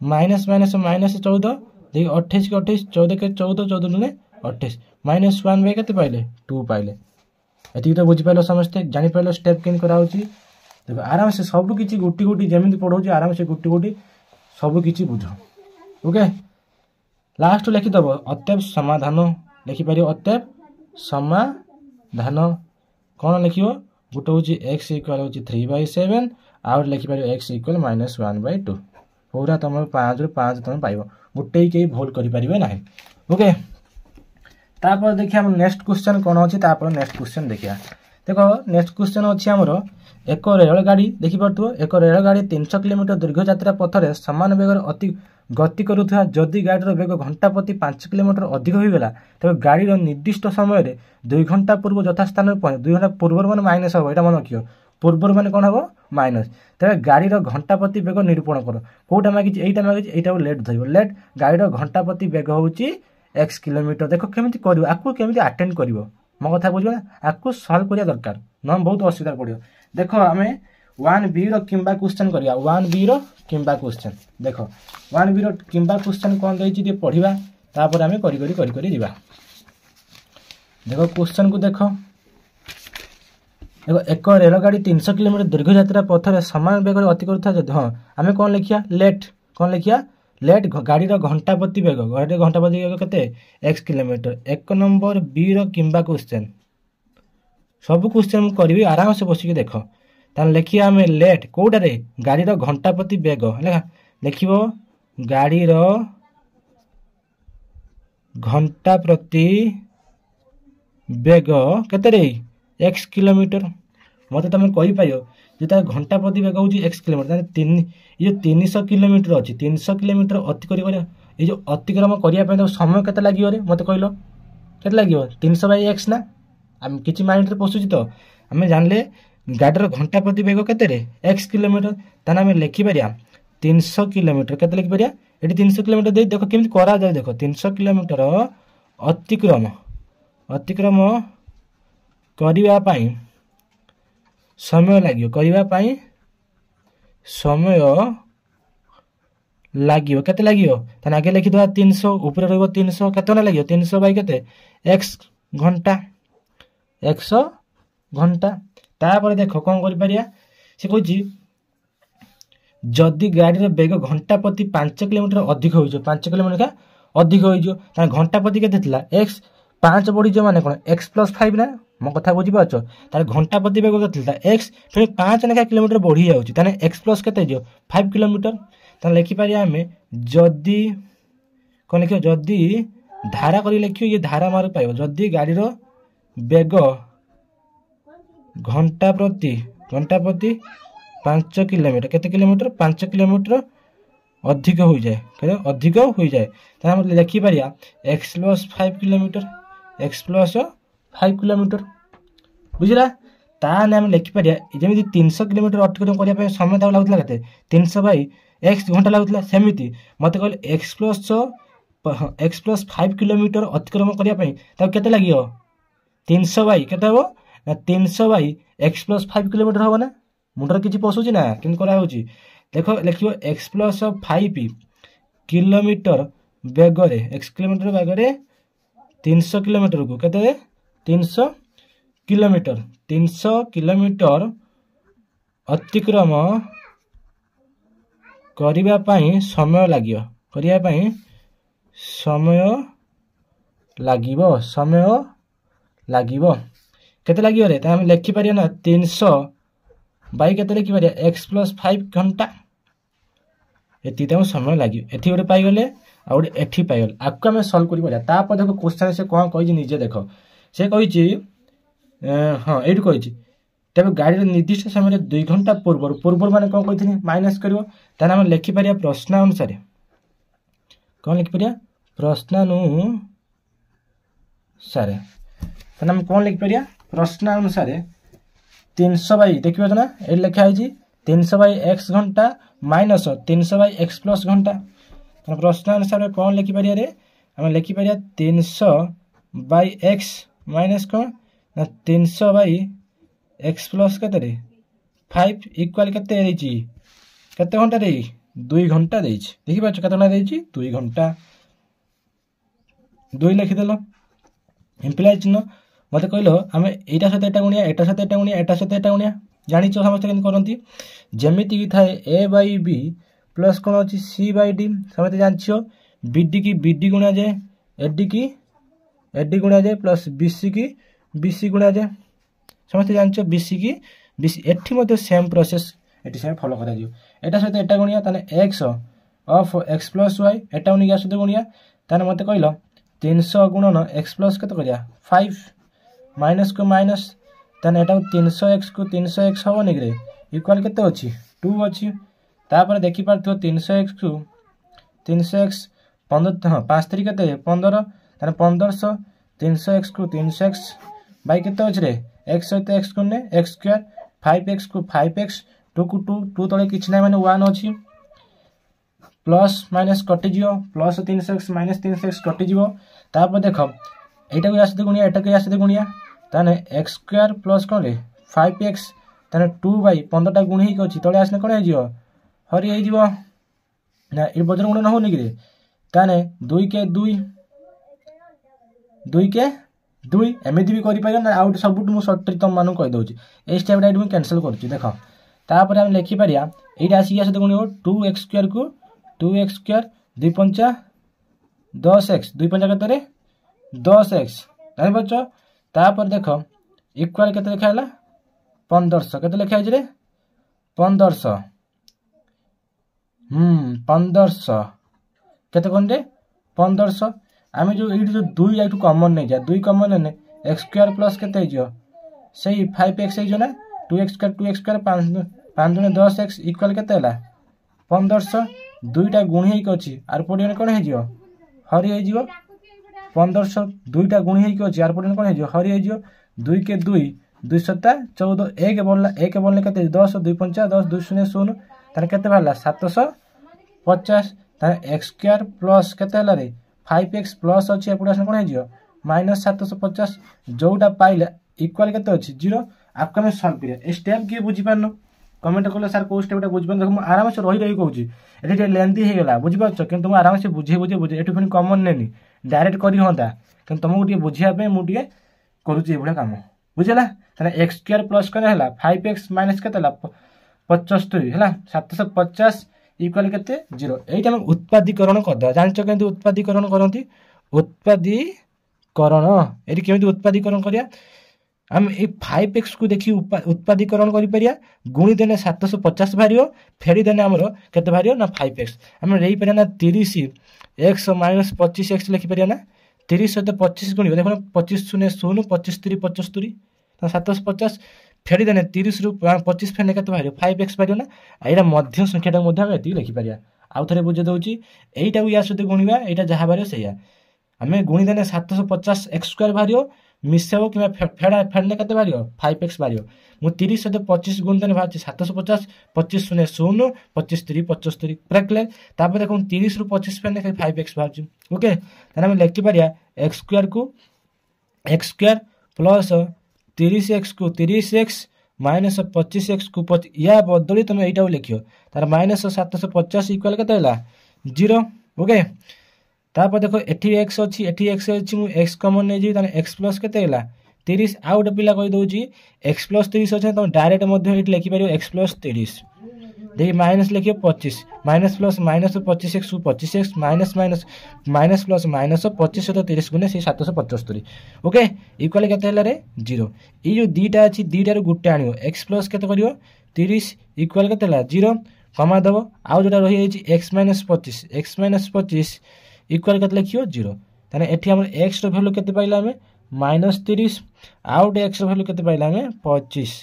माइनस माइनस माइनस 14 देख 28 के 28 14 के 14 14 दुने 28 -1 बाय केते पाइले 2 पाइले एति तो बुझी पाइलो समस्ते जानि पाइलो स्टेप किन कराउची देखो आराम से सब किछि गुटी गुटी जेमिति पढौची आराम से गुटी गुटी सब किछि बुझो ओके। लास्ट लिखि दबो अतएव समाधान लिखि पारियो अतएव समाधान कौन लिखियो गोटे होची x इक्वल होची 3/7 आउट लिखि पारियो x इक्वल -1/2 पूरा तुम 5 रु 5 तुम पाइबो गोटे के भूल करि परिबे नाही ओके। तापर देखिया हम नेक्स्ट क्वेश्चन कोन अछि तापर नेक्स्ट क्वेश्चन देखिया देखो नेक्स्ट क्वेश्चन अछि हमरो एक रेलगाड़ी देखि परतु एक रेलगाड़ी 300 किलोमीटर दीर्घ यात्रा पथरे समान बेगर अति गति करुवा जदि गाड़ी बेग घंटा प्रति 5 किलोमीटर अधिक होगला तेज गाड़ी निर्दिष्ट समय 2 घंटा पूर्व यथास्थान 2 घंटा पूर्व मान माइनस हम यहाँ मन रखियो पूर्व मान कौन हम माइनस तेज गाड़ी घंटा प्रति बेग निरूपण कर कौटा मागिच यहाँ लेट धर लेट गाड़ी घंटा प्रति बेग हूँ x किलोमीटर देख केमी कर आपको केमी अटेंड कर मो कथा बुझे आपको सल्व करिया दरकार न बहुत असुविधा पड़ो देख आम 1b किंबा क्वेश्चन करिया 1b किंबा क्वेश्चन देख 1b किंबा क्वेश्चन कौन रही पढ़ा तापर आम करी दिबा देखो क्वेश्चन को देख देखो एक रेलगाड़ी 300 किलोमीटर दीर्घ यात्रा पथरे समान बेग अति करुवा हाँ आम कौन लिखिया लेट कौन लिखिया लेट गाड़ी घंटा प्रति बेग गाड़ी घंटा प्रति बेग केते x किलोमीटर 1 नंबर b किंबा क्वेश्चन सब क्वेश्चन करी आराम से बसिक देख तान लिखिया आम लेट कोटारे गाड़ी घंटा प्रति बेग लिख गाड़ी घंटा प्रति बेग केते x किलोमीटर मत तुम कहीपर जो घंटा प्रति बेग हूँ x किलोमीटर ये 300 किलोमीटर अच्छी 300 किलोमीटर अति कर ये जो अतिक्रम करने समय केते लगे रे मत कहल केते लगे 300/x ना आम किसी माइंड रे पशुची तो आम जानले गाड़ीर घंटा प्रति बेग केते x किलोमीटर ताने आम लिखिपर 300 किलोमीटर केते लिखिपर ये 300 किलोमीटर दे देख केमती करा जाए देख 300 किलोमीटर अतिक्रम अतिक्रम करने समय लगे करने समय लगे केते लगे ताने आगे लिखिद 300 ऊपर रही 300 केते लगे 300 बाई केते x घंटा 100 घंटा तापर देख कौन कर से कह जदि गाड़ी बेग घंटा प्रति 5 किलोमीटर अधिक हो 5 किलोमीटर अधिक हो घंटा प्रति के एक्स 5 बढ़ी माने कौन एक्स +5 ना मो कथा बुझीपार तार घंटा प्रति बेग के एक्स फिर 5 लेखा किलोमीटर बढ़ी जाऊँगी एक्स प्लस के 5 किलोमीटर ताने लिखिपर आम जदि कौन लिख जदि धारा कर लिख ये धारा मार्क पाइब जदि गाड़ी बेग घंटा प्रति 5 किलोमीटर केते किलोमीटर 5 किलोमीटर अधिक हो जाए अधिक हो जाए तो लिखिपर एक्स +5 किलोमीटर एक्स +5 किलोमीटर बुझला ताने आम लिखिपर जमी 300 किलोमीटर अतिक्रम करने समय लगुला के 300/x घंटा लगुला सेमती मत कहले एक्स +5 किलोमीटर अतिक्रम करने के लगे 300 केते हम 300/x +5 किलोमीटर हम ना मुंडर किसी पशुची ना कि देख लिख एक्स +5 किलोमीटर बेगरे एक्स किलोमीटर बेगरे 300 किलोमीटर को कहते 300 किलोमीटर अतिक्रम करने समय लगिब केते लगियो रे हम लिखिपर ना 300 बाई के लिखिपर एक्स +5 घंटा ये समय लगे एटी गोटे पाइगले आ गए एटी पाइगले आपको आम सल्व कर देखो क्वेश्चन से कौन कही निजे देख से कही हाँ ये कही तेज गाड़ी निर्दिष्ट समय 2 घंटा पूर्व मैंने कौन कही माइनस कर लिखिपर प्रश्न अनुसार कौन लिखिपर प्रश्नानुसार आम कौन लिखिपर प्रश्न अनुसार 300 बाई देखिए ना ये लिखाई 300/x घंटा माइनस 300/x प्लस घंटा प्रश्न अनुसार कौन लिखिपर आम लिखिपर 300/x माइनस कौन ना 300/x प्लस के 5 इक्वाल के घंटा दे 2 घंटा देखिए के 2 घंटा 2 लिखिदेल इम्प्लाइ चिन्ह मत कहल आम एटा सहित एटा गुणिया एटा सहित एटा गुणिया एटा सहित एटा गुणिया जानी समस्त के करती जमीती की थाए a/b प्लस कौन अच्छी c/d समस्त जानछ bd की bd गुणा जाए एडी की एडी गुणा जाए प्लस bc की bc गुणा जाए समस्त जानछ bc की bc एठी मते same process eighty same follow करा दियो एटा सहित एटा गुणिया ताने x ऑफ x + y एटा गुणिया सहित गुणिया ताने मते कहल 300 गुणन x प्लस के करिया 5 माइनस को माइनस ताने एटा 300x को 300x हम नहीं इक्वाल के अच्छी 2 अच्छी तापर देखी पार्थ 300x को 300x 15 हाँ 5 3 के 15 ताने 1500 300x को 300x बाई के अच्छे रे x सहित x को x² 5x को 5x 2 को 2 तले किसी ना माने 1 अच्छी प्लस माइनस कटिज प्लस 300x माइनस 300x कटिज तापर देख एटा को आसते गुणिया एटा को आसते गुणिया ताने x² प्लस कौन रे 5x ताने 2/15 गुण ही अच्छी तले आसने कौन हो हरी हो ना ये बजर गुण हो कि ताने 2 के 2 एमती भी कर ना आउट सब सर्ट तुम मानक कहीदे ये स्टेप मुझे कैनसल कर देख तापर आम लिखिपर ये आसिक आसते गुण 2x² को 2x² 2 पंचा 10x 2 पंचा के 10x जापार तापर देख इक्वाल के लिखा है 1500 के लिखाई रे 1500 1500 केते कौन रे 1500 आम जो ये 2 या कमन नहीं जा 2 कमन ने x² प्लस के से 5x ना 2x² 5 10x इक्वाल के 1500 दुईटा गुणी होइक अछि आर पटे कोन हे जियो हरि हे जियो 1500 दुईटा गुणी होइक अछि आर पटे कोन हे जियो हरि हे जियो 2 के 2 2 7 14 1 बोलले केते 10 2 5 10 2 0 0 तार केते बाला 750 तार x स्क्वायर प्लस केते हला रे 5x प्लस अछि एपडा कोन हे जियो -750 जोटा पाइले इक्वल केते अछि 0 आपको हम सॉल्व करिया ए स्टेप के बुझी पारनो कमेंट कर सर को स्टेप बुझी पार देखो आराम से रही कहूँ ये लेंथी हो गला बुझीपार कि तुम आराम से बुझे ये पुणी कमन नेनी डायरेक्ट करी हाँ कि तुमको टे बुझापी मुझे करुच्ची ये कम बुझेगा एक्स स्क्वायर प्लस कौन है 5x माइनस के 75 है 750 इक्वल के 0 ये उत्पादीकरण करदे जानच के उत्पादीकरण करती उत्पादीकरण ये केमी उत्पादीकरण करिया हम ये 5x को देखिए उत्पादीकरण करिया गुणी देने 750 बाहर फेरी देने आमर केते बाहर ना 5x आम रही पारिया ना 30 x माइनस 25x लिखिपार ना 30 सहित 25 गुण देख 25 0 0 25 3 75 750 फेरी देने 30 रु 25 फेरने के बाहर 5x बाहर ना यहाँ मध्य संख्याटा लिखिपार आउ थे बुझे दूसरी यहीटा या सहित गुणवा यहाँ जहाँ बाहर से आम गुणी देने 750 x स्क्वायर बाहर मिसेब कि फेरने के बाहर 5x बाहर मुझे 30 सहित 25 गुण देने बाहर 750 25 0 0 25 3 75 पूरा क्लियर तापर देखो 30 रु 25 फेरने के 5x बाहर ओके ताने लिखिपार x स्क्वायर को x स्क्वायर प्लस 30x को 30x माइनस 25x को या बदली तुम यहीटा लिखियो तार माइनस 750 इक्वल के 0 ओके तापर देखो एटी एक्स अच्छी एटी एक्स अच्छी मुझे एक्स कमन नहीं जी एक्स प्लस के 30 आउ गोटे पिला कही दूसरी एक्स प्लस 30 अच्छे तुम डायरेक्ट लिखिपार एक्स प्लस 30 देखिए माइनस लिखिए 25 minus plus minus 25x 25x minus minus minus plus minus 25 सहित 30 गुणे से 775 ओके इक्वल के 0 ये जो दीटा अच्छी दीटार गोटे आण एक्स प्लस के 30 इक्वल के 0 कमा दब आउ जो रही एक्स माइनस 25 इक्वल के लिखियो 0 ताने एठी हमर x रो वैल्यू केते पाइला हमें -30 आउट x रो वैल्यू केते पाइला हमें 25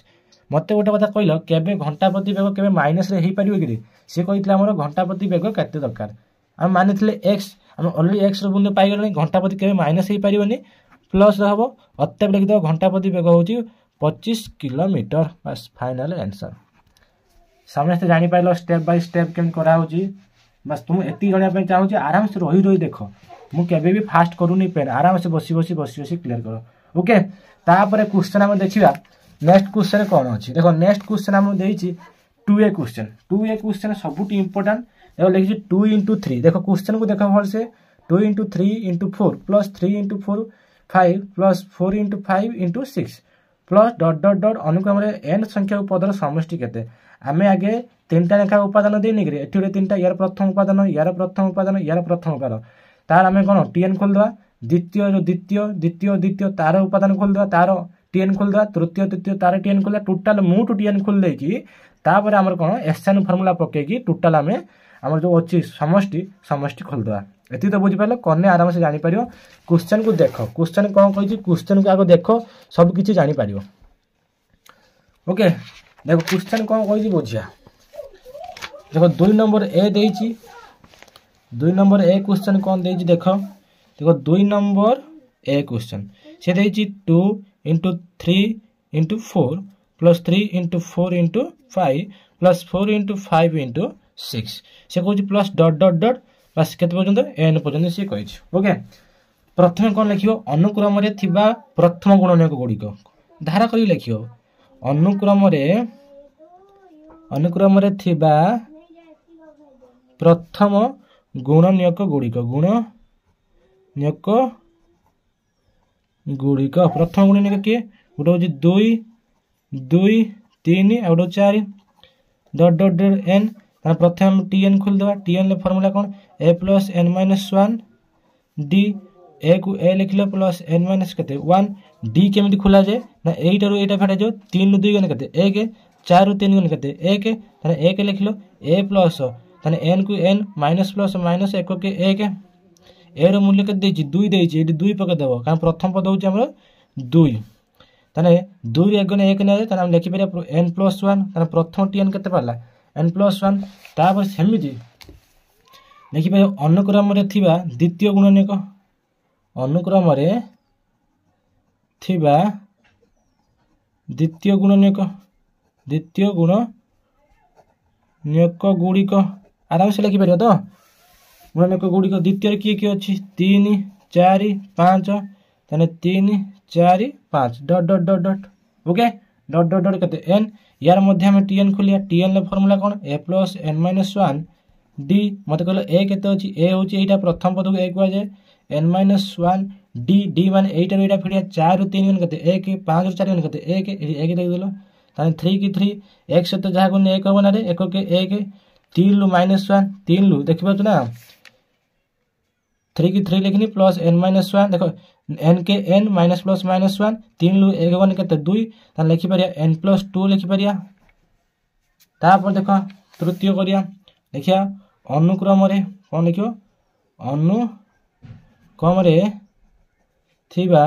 मते गोटे कथा कहलो केबे घंटा प्रति बेग केबे माइनस रे हेई परियो कि से कहितला हमर घंटा प्रति बेग केते दरकार हम मानिथिले x हम ऑलरेडी x रो बुने पाइ गेलनी घंटा प्रति केबे माइनस हेई परियोनी प्लस रहबो अत्ते लिख दो घंटा प्रति बेग होची 25 किलोमीटर बस फाइनल आंसर समस्त जानि पाइलो स्टेप बाय स्टेप केम करा होची बस तुम एति जणिया पे चाहूची आराम से रही देखो मु केबे भी फास्ट करूनी पेन आराम से बसी क्लियर करो ओके तापर क्वेश्चन हम देखिबा नेक्स्ट क्वेश्चन कोन अछि देखो नेक्स्ट क्वेश्चन हम देइची 2a क्वेश्चन सबुटी इंपोर्टेंट देखो लिखि 2 into 3 देखो क्वेश्चन को देखो भल से 2 into 3 into 4 plus 3 into 4 5 plus 4 into 5 into 6 plus dot dot dot अनुक्रम रे n संख्या पदर समष्टि केते आमे आगे तीनटा लेखा उपादान देनी कि एठी तीनटा यार प्रथम उपादान यार प्रथम उपादान यार प्रथम उपादान तार आमे कोन tn खोल दवा द्वितीय तार उपादान खोल दवा तार tn खोल दवा तृतीय तार tn खोल दवा टोटल मुट tn खोल दे कि तापर हमर कोन एसएन फार्मूला पके कि टोटल आमे हमर जो अछि समष्टि खोल दवा एति तो बुझि पालो कोने आराम से जानि परियो क्वेश्चन को देखो क्वेश्चन कोन कहि क्वेश्चन को आगो देखो सब किछि जानि परियो ओके देखो क्वेश्चन कोन कहि बुझिया देखो 2 नंबर ए देइची 2 नंबर ए क्वेश्चन कोन देइची देखो 2 नंबर ए क्वेश्चन से देइची 2 into 3 into 4 plus 3 into 4 into 5 plus 4 into 5 into 6 से कहूँ plus dot dot dot plus केते पर्यंत एन पर्यंत से कहि ओके प्रथम कोन लिखियो अनुक्रम रे थिबा प्रथम गुणनक गुड़िक धारा करी लिखियो अनुक्रम रे थिबा प्रथम गुणनक गुड़िक प्रथम गुणनक किए गोटे हूँ 2 2 3 आ गोटे 4 डॉट डॉट डॉट एन प्रथम tn खोल दवा tn ले फार्मूला कौन a plus n minus 1 d a को a लिखले प्लस n minus केते 1 d केमिति खोला जाय ना 8 रो 8 फेटा जो 3 रो 2 गने केते 1 4 रो 3 गने केते 1 ताने 1 लिखलो a प्लस ताने n को n माइनस प्लस माइनस 1 के 1 a रो मूल्य केते देछि 2 देछि एटी 2 पके देबो कारण प्रथम पद होछि हमर 2 ताने 2 रे 1 गने 1 नै ताने हम लिखि परिया n plus 1 ताने प्रथम tn केते पड़ला n plus 1 तापर सेमिति लिखिपर अनुक्रम द्वितीय गुणनीयक अनुक्रम द्वितीय गुणनीयक गुड़िक आराम से लिखिपर तो गुणनीयक गुड़िक द्वितीय किए किए अच्छी 3 4 5 ताने 3 4 5 dot dot dot dot okay dot dot dot कहते एन यार मध्य में टीएन खोलिया टीएन रे फॉर्मूला कौन ए प्लस एन माइनस 1 डी मत कहलो ए केते अछि ए होछि एटा प्रथम पद को ए कुआ जाय एन माइनस 1 डी डी माने एटा एटा फिडिया 4 रु 3 कहते 1 5 रु 4 कहते 1 1 देख देलो ताने 3 की 3 एक से तो जहा को 1 होबो ना रे 1 के 1 3 लु माइनस 1 3 लु देखिबो तो ना 3 की 3 लिखनी प्लस एन माइनस 1 देखो एन के एन माइनस प्लस माइनस 1 3 लु 1 वन के 2 ताने लिखि परिया एन प्लस 2 लिखि परिया तापर देखो तृतीय करिया देखिया अनुक्रम रे कोन लिखियो अनुक्रम रे थिबा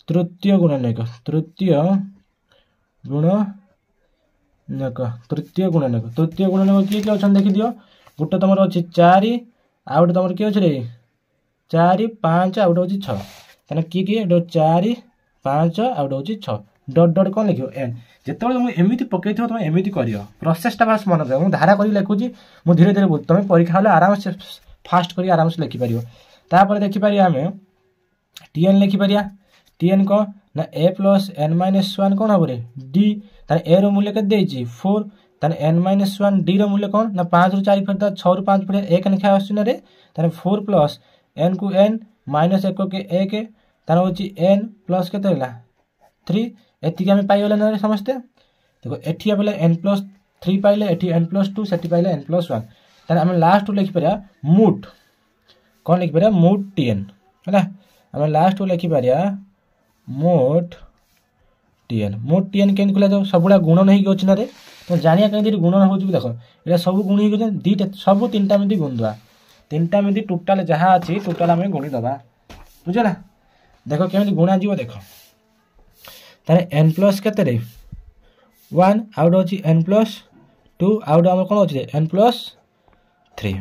तृतीय गुणनीयक तृतीय गुणनीयक किए किए अछन देखि दियो गुटे तमर अछि 4 आ गुटे तमर किए अछि रे 4 5 आ गुटे अछि 6 तने किए 4 5 आ गुटे अछि 6 डॉट डॉट कोन लिखियो एन जेतबे तुम एमिति पकैथियो तुम एमिति करियो प्रोसेस टा बस मन रहे मु धारा करी लिखुची मु धीरे धीरे बोल तुम परीक्षा हले आराम से फास्ट करी आराम से लिखि परियो तापर देखि परिया हमें टीएन लिखि परिया टीएन को ना ए प्लस एन माइनस 1 कोन हबरे डी ताने ए रो मूल्य के देछि 4 ताने एन माइनस 1 डी रो मूल्य कोन ना 5 रु 4 फेर 6 रु 5 फेर 1 लिखा आछन रे ताने 4 प्लस एन को एन माइनस 1 के 1 ताने होछि एन प्लस केते होला 3 एति के हम पाइले ना रे समझते देखो एठी आबले एन प्लस 3 पाइले एठी एन प्लस 2 सेठी पाइले एन प्लस 1 ताने हम लास्ट लिखि परिया मूट कोन लिखि परिया मूट टीएन हैला हम लास्ट लिखि परिया मोट टीएन केन खुला जाओ सबुडा गुण नहीं कि अछि ना रे तो जानिया केन गुण होछि देखो एला सब गुण ही गजे दीटा सब तीनटा मिति गुण दवा तीनटा मिति टोटल जहा अछि टोटल हम गुणी दबा बुझला देखो केमि गुणा जीव देखो तारे n प्लस केते रे 1 आउट अछि n प्लस 2 आउट हम कोन अछि n प्लस 3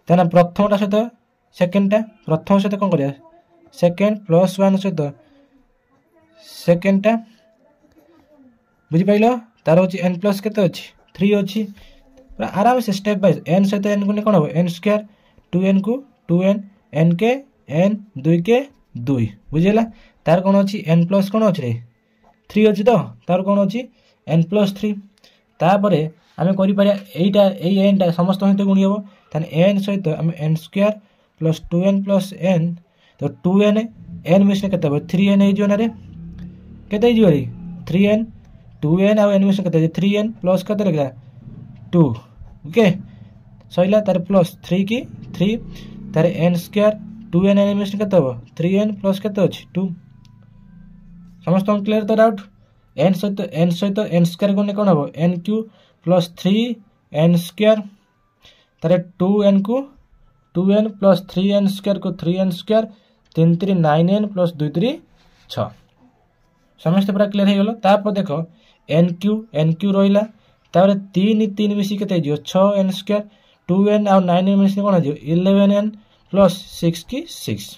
ताना प्रथमटा सहित सेकंडटा प्रथम सहित कोन करिया सेकंड प्लस 1 सहित सेकंडटा बुझि पाइलो तार अछि n प्लस केते अछि 3 अछि आराम से स्टेप बाय n सहित n को कोन हो n स्क्वायर 2n को 2n n के n 2 के 2 बुझिला तार कोन अछि n प्लस कोन अछि रे 3 अछि तो तार कोन अछि n प्लस 3 तापरे हमें करि परिया एटा ए n टा समस्त सहित गुणी हो तने n सहित हम n square plus 2n plus n तो 2n n मिशन केते 3n हे जो ना रे केते जो रे 3n 2n आ n मिशन केते 3n प्लस केते लगला 2 ओके सइला तार प्लस 3 की 3 तार n square 2n n mission केते हो 3n प्लस केते अछि 2 समस्त क्लियर तो डाउट n सहित n स्क्वायर गुणे कोन हो n Q plus 3n square तारे 2n को 2n प्लस 3n स्क्वायर को 3n स्क्वायर 3 3 9n प्लस 2 3 6 समस्त पूरा क्लियर हे गेलो तापर देखो n क्यू रोइला तापर 3 3 मिसी केते जियो 6n स्क्वायर 2n और 9n मिसी कोन जियो 11n प्लस 6 की 6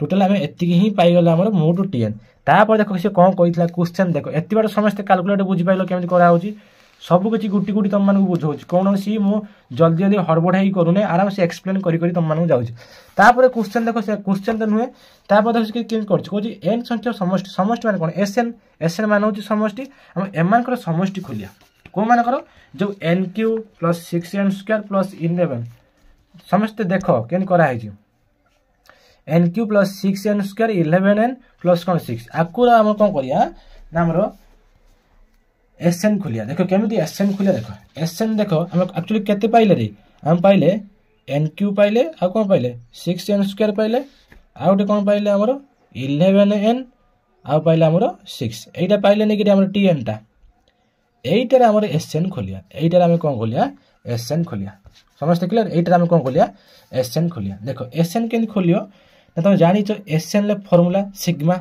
टोटल हमें एति ही पाई गेला हमर मोड टीएन तापर देखो से कोन कहितला क्वेश्चन देखो एति बार समस्त कैलकुलेट बुझि पाइलो केमि करा होची सब कुछ गुटी गुटी तुम मानू बुझाऊँ कौन सी मु जल्दी जल्दी हड़बड़ाई करूने आराम से एक्सप्लेन करी तुम मानू जाऊँ तापर क्वेश्चन देखो से क्वेश्चन तो नुहे तापर देखो से केन करछ कहू एन संख्या समष्टि समष्टि माने कोन एसएन मान होची समष्टि हम एम मान कर समष्टि खोलिया को मान कर जो n cube plus 6n square plus 11 समस्त देखो केन करा है जी n cube plus 6n square 11n plus कोन 6 आकुरा हम कोन करिया ना हमरो एसएन खोलिया देखो केमिति एसएन खोलिया देखो एसएन देखो हम एक्चुअली केते पाइले रे हम पाइले एन क्यू पाइले आ कोन पाइले 6n स्क्वायर पाइले आ उटे कोन पाइले हमरो 11n आ पाइले हमरो 6 एटा पाइले नै कि हमरो टीएन टा एटा रे हमरो एसएन खोलिया एटा रे हम कोन खोलिया एसएन खोलिया समझते क्लियर एटा रे हम कोन खोलिया एसएन खोलिया देखो एसएन केन खोलियो ना तुम जानि छ एसएन ले फार्मूला सिग्मा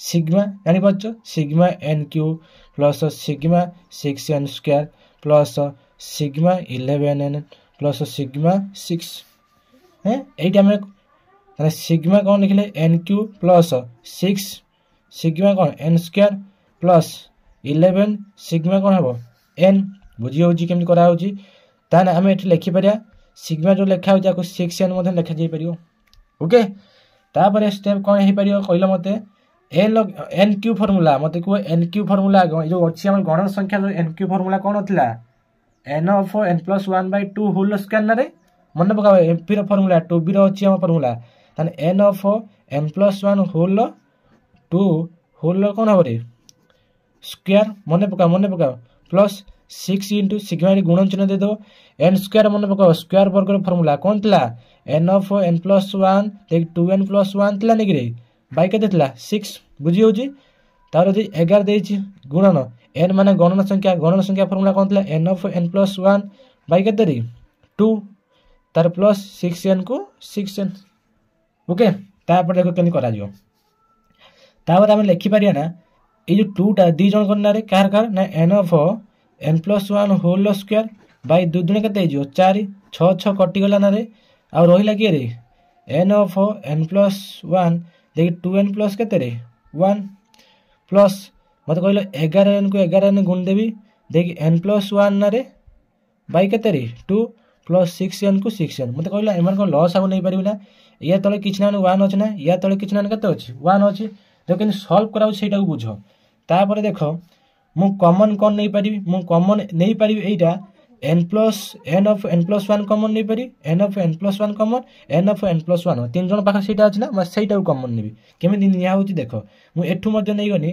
जानि पाछो sigma N cube plus sigma 6n square plus sigma 11n plus sigma 6 हैं एटा में सिग्मा कौन लिखले एन क्यू प्लस 6 सिग्मा कौन एन स्क्वायर प्लस 11 सिग्मा कौन हम एन बुझी होची केमि करा होची ताने आमे एठी लिखि परिया सिग्मा जो लिखा होची आको 6n मध्ये लिखा जाई परियो ओके तापर स्टेप कौन हे परियो कहलो मते एन क्यू फार्मूला मते को एन क्यू फार्मूला जो अछि हमर गणन संख्या जो एन क्यू फार्मूला कौन होतला n of n plus 1/2 whole square ना रे मन पकाओ एमपी रो फार्मूला 2b रो अछि हमर फार्मूला ताने n of n plus 1 whole 2 whole कौन हो रे स्क्वायर मन पकाओ प्लस 6 into सिग्मा रे गुणन चिन्ह दे दो n स्क्वायर मन पकाओ स्क्वायर वर्ग रो फार्मूला कौन थला n of n plus 1 देख 2n plus 1 थला नै रे बाय के देतला 6 बुझी होजी तार जे 11 देछि गुणन n माने गणन संख्या फार्मूला कौन थला n of n plus 1 bye के देरी 2 तार प्लस 6n को 6n ओके तापर देखो केनि करा जियो तापर हम लिखि परिया ना ए जो 2 टा दी जण करना रे कार ना n of n plus 1 whole square by 2 दुने कते जियो 4 6 6 कटि गला ना रे आ रहिला के रे n of n plus 1 देख 2n plus केते रे 1 प्लस मत कहलो 11n को 11n गुण देबी देख n plus 1 ना रे बाय केते रे 2 प्लस 6n को 6n मत कहलो एमन को लॉस आउ नै परिबी ना या तळे किछ ना 1 अछि ना या तळे किछ ना केते अछि 1 अछि जो केन सॉल्व कराउ सेटा को बुझो तापर देखो मु कॉमन कोन नै परिबी मु कॉमन नै परिबी एटा n of n plus 1 common नै परि n of n plus 1 common n of n plus 1 तीन जण पाखा सेटा अछि ना म सेटा को कॉमन नेबी केमे दिन निया होची देखो मु एठु मध्ये नै गनी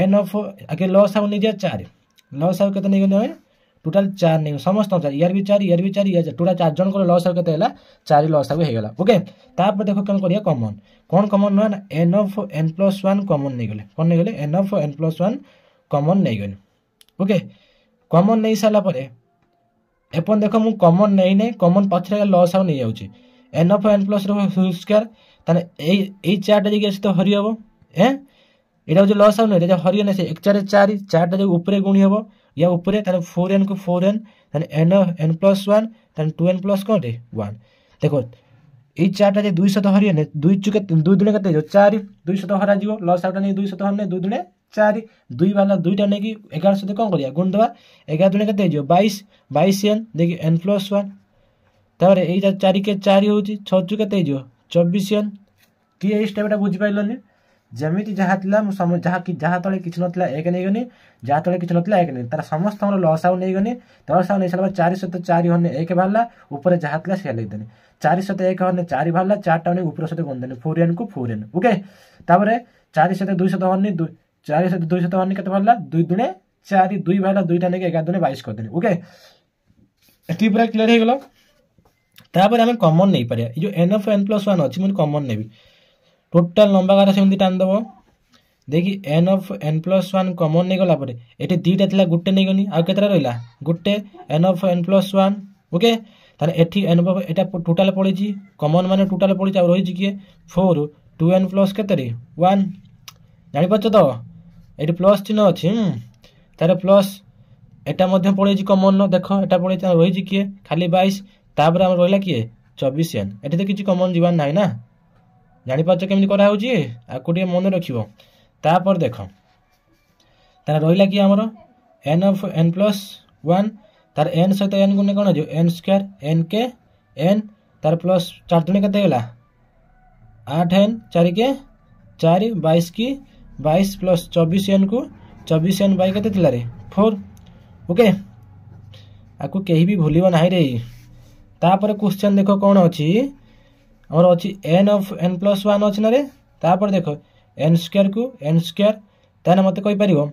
n of आके लॉस आउ नै दिया 4 लॉस आउ केते नै गनी टोटल 4 नै समस्त 4 यार भी 4 टोटल 4 जण को लॉस आउ केते हैला 4 लॉस आउ हे गेला ओके तापर देखो केन करिया कॉमन कोन कॉमन न n of n plus 1 common नै गेले कोन नै गेले n of n plus 1 common नै गनी ओके कॉमन नै साला परे एपन देखो मु कॉमन नै कॉमन पछरे लॉस आउ नै जाउची n of n plus whole square तने ए 4 टा जगे तो हरि हबो हैं एटा जो लॉस आउ नै रे हरि नै से 1 4 4 4 टा जो ऊपरे गुणी हबो या ऊपरे तने 4n को 4n तने n plus 1 तने 2n plus कोन रे 1 देखो ए 4 टा जे 200 तो हरि नै 2 चुके 2 दुने कते जो 4 200 तो हरा जीवो लॉस आउट नै 200 तो हरने 2 दुने 4 2 वाला 2 टा नै कि 11 से कोन करिया गुण दबा 11 दुने कते जो 22n देखि n plus 1 तारे ए 4 के 4 होची 6 चुके कते जो 24n कि ए स्टेपटा बुझि पाइलोनी जमिति जहा थिला मु समझ जहा तळे किछ नथला 1 नै गनी जहा तळे किछ नथला 1 नै तार समस्त हमर लॉस आउ नै गनी लॉस आउ नै साला 400 तो 4 हने 1 भाला ऊपर जहा थिला से ले देनी 400 तो 1 हने 4 भाला 4 टा नै ऊपर से गुण देनी 4n को 4n ओके तापरे 400 तो 200 तो हने 400 तो 200 तो हने कते भाला 2 दुने 4 2 भाला 2 टा नै 11 दुने 22 कर देनी ओके एटी पूरा क्लियर हे गेलो तापर हम कॉमन नै परिया ए जो n of n plus 1 अछि मन कॉमन नेबी टोटल लंबा गारा सेमति टान दबो देखि n of n plus 1 common नै गला परे एटे दीटा थिला गुटे नै गनी आ केतरा रहिला गुटे n of n plus 1 okay ताने एठी n of एटा टोटल पड़ी छी कॉमन माने टोटल पड़ी आ रही छी के 4 2n plus केतरे 1 जानि पछ तो एटी प्लस चिन्ह अछि तारे प्लस एटा मध्ये पड़ी छी कॉमन न देखो एटा पड़ी छी रही छी के खाली 22 तापर हम रहिला के 24n एठी तो किछि कॉमन जीवन नाही ना जानि पाछ केमि करा होची आ कोडी मन रखिबो तापर देखो तार रहिला कि हमरो n of n plus 1 तार n सहित n गुणे कोन जो n स्क्वायर n के n तार प्लस 4 दुने कते गेला 8n 4 के 4 22 की 22 प्लस 24n को 24n बाय कते थिला रे 4 ओके आको केही भी भूलिबो नाही रे तापर क्वेश्चन देखो कोन अछि हमर अछि n of n plus 1 अछि ना रे तापर देखो n स्क्वायर को n स्क्वायर ताने मते कहि परिबो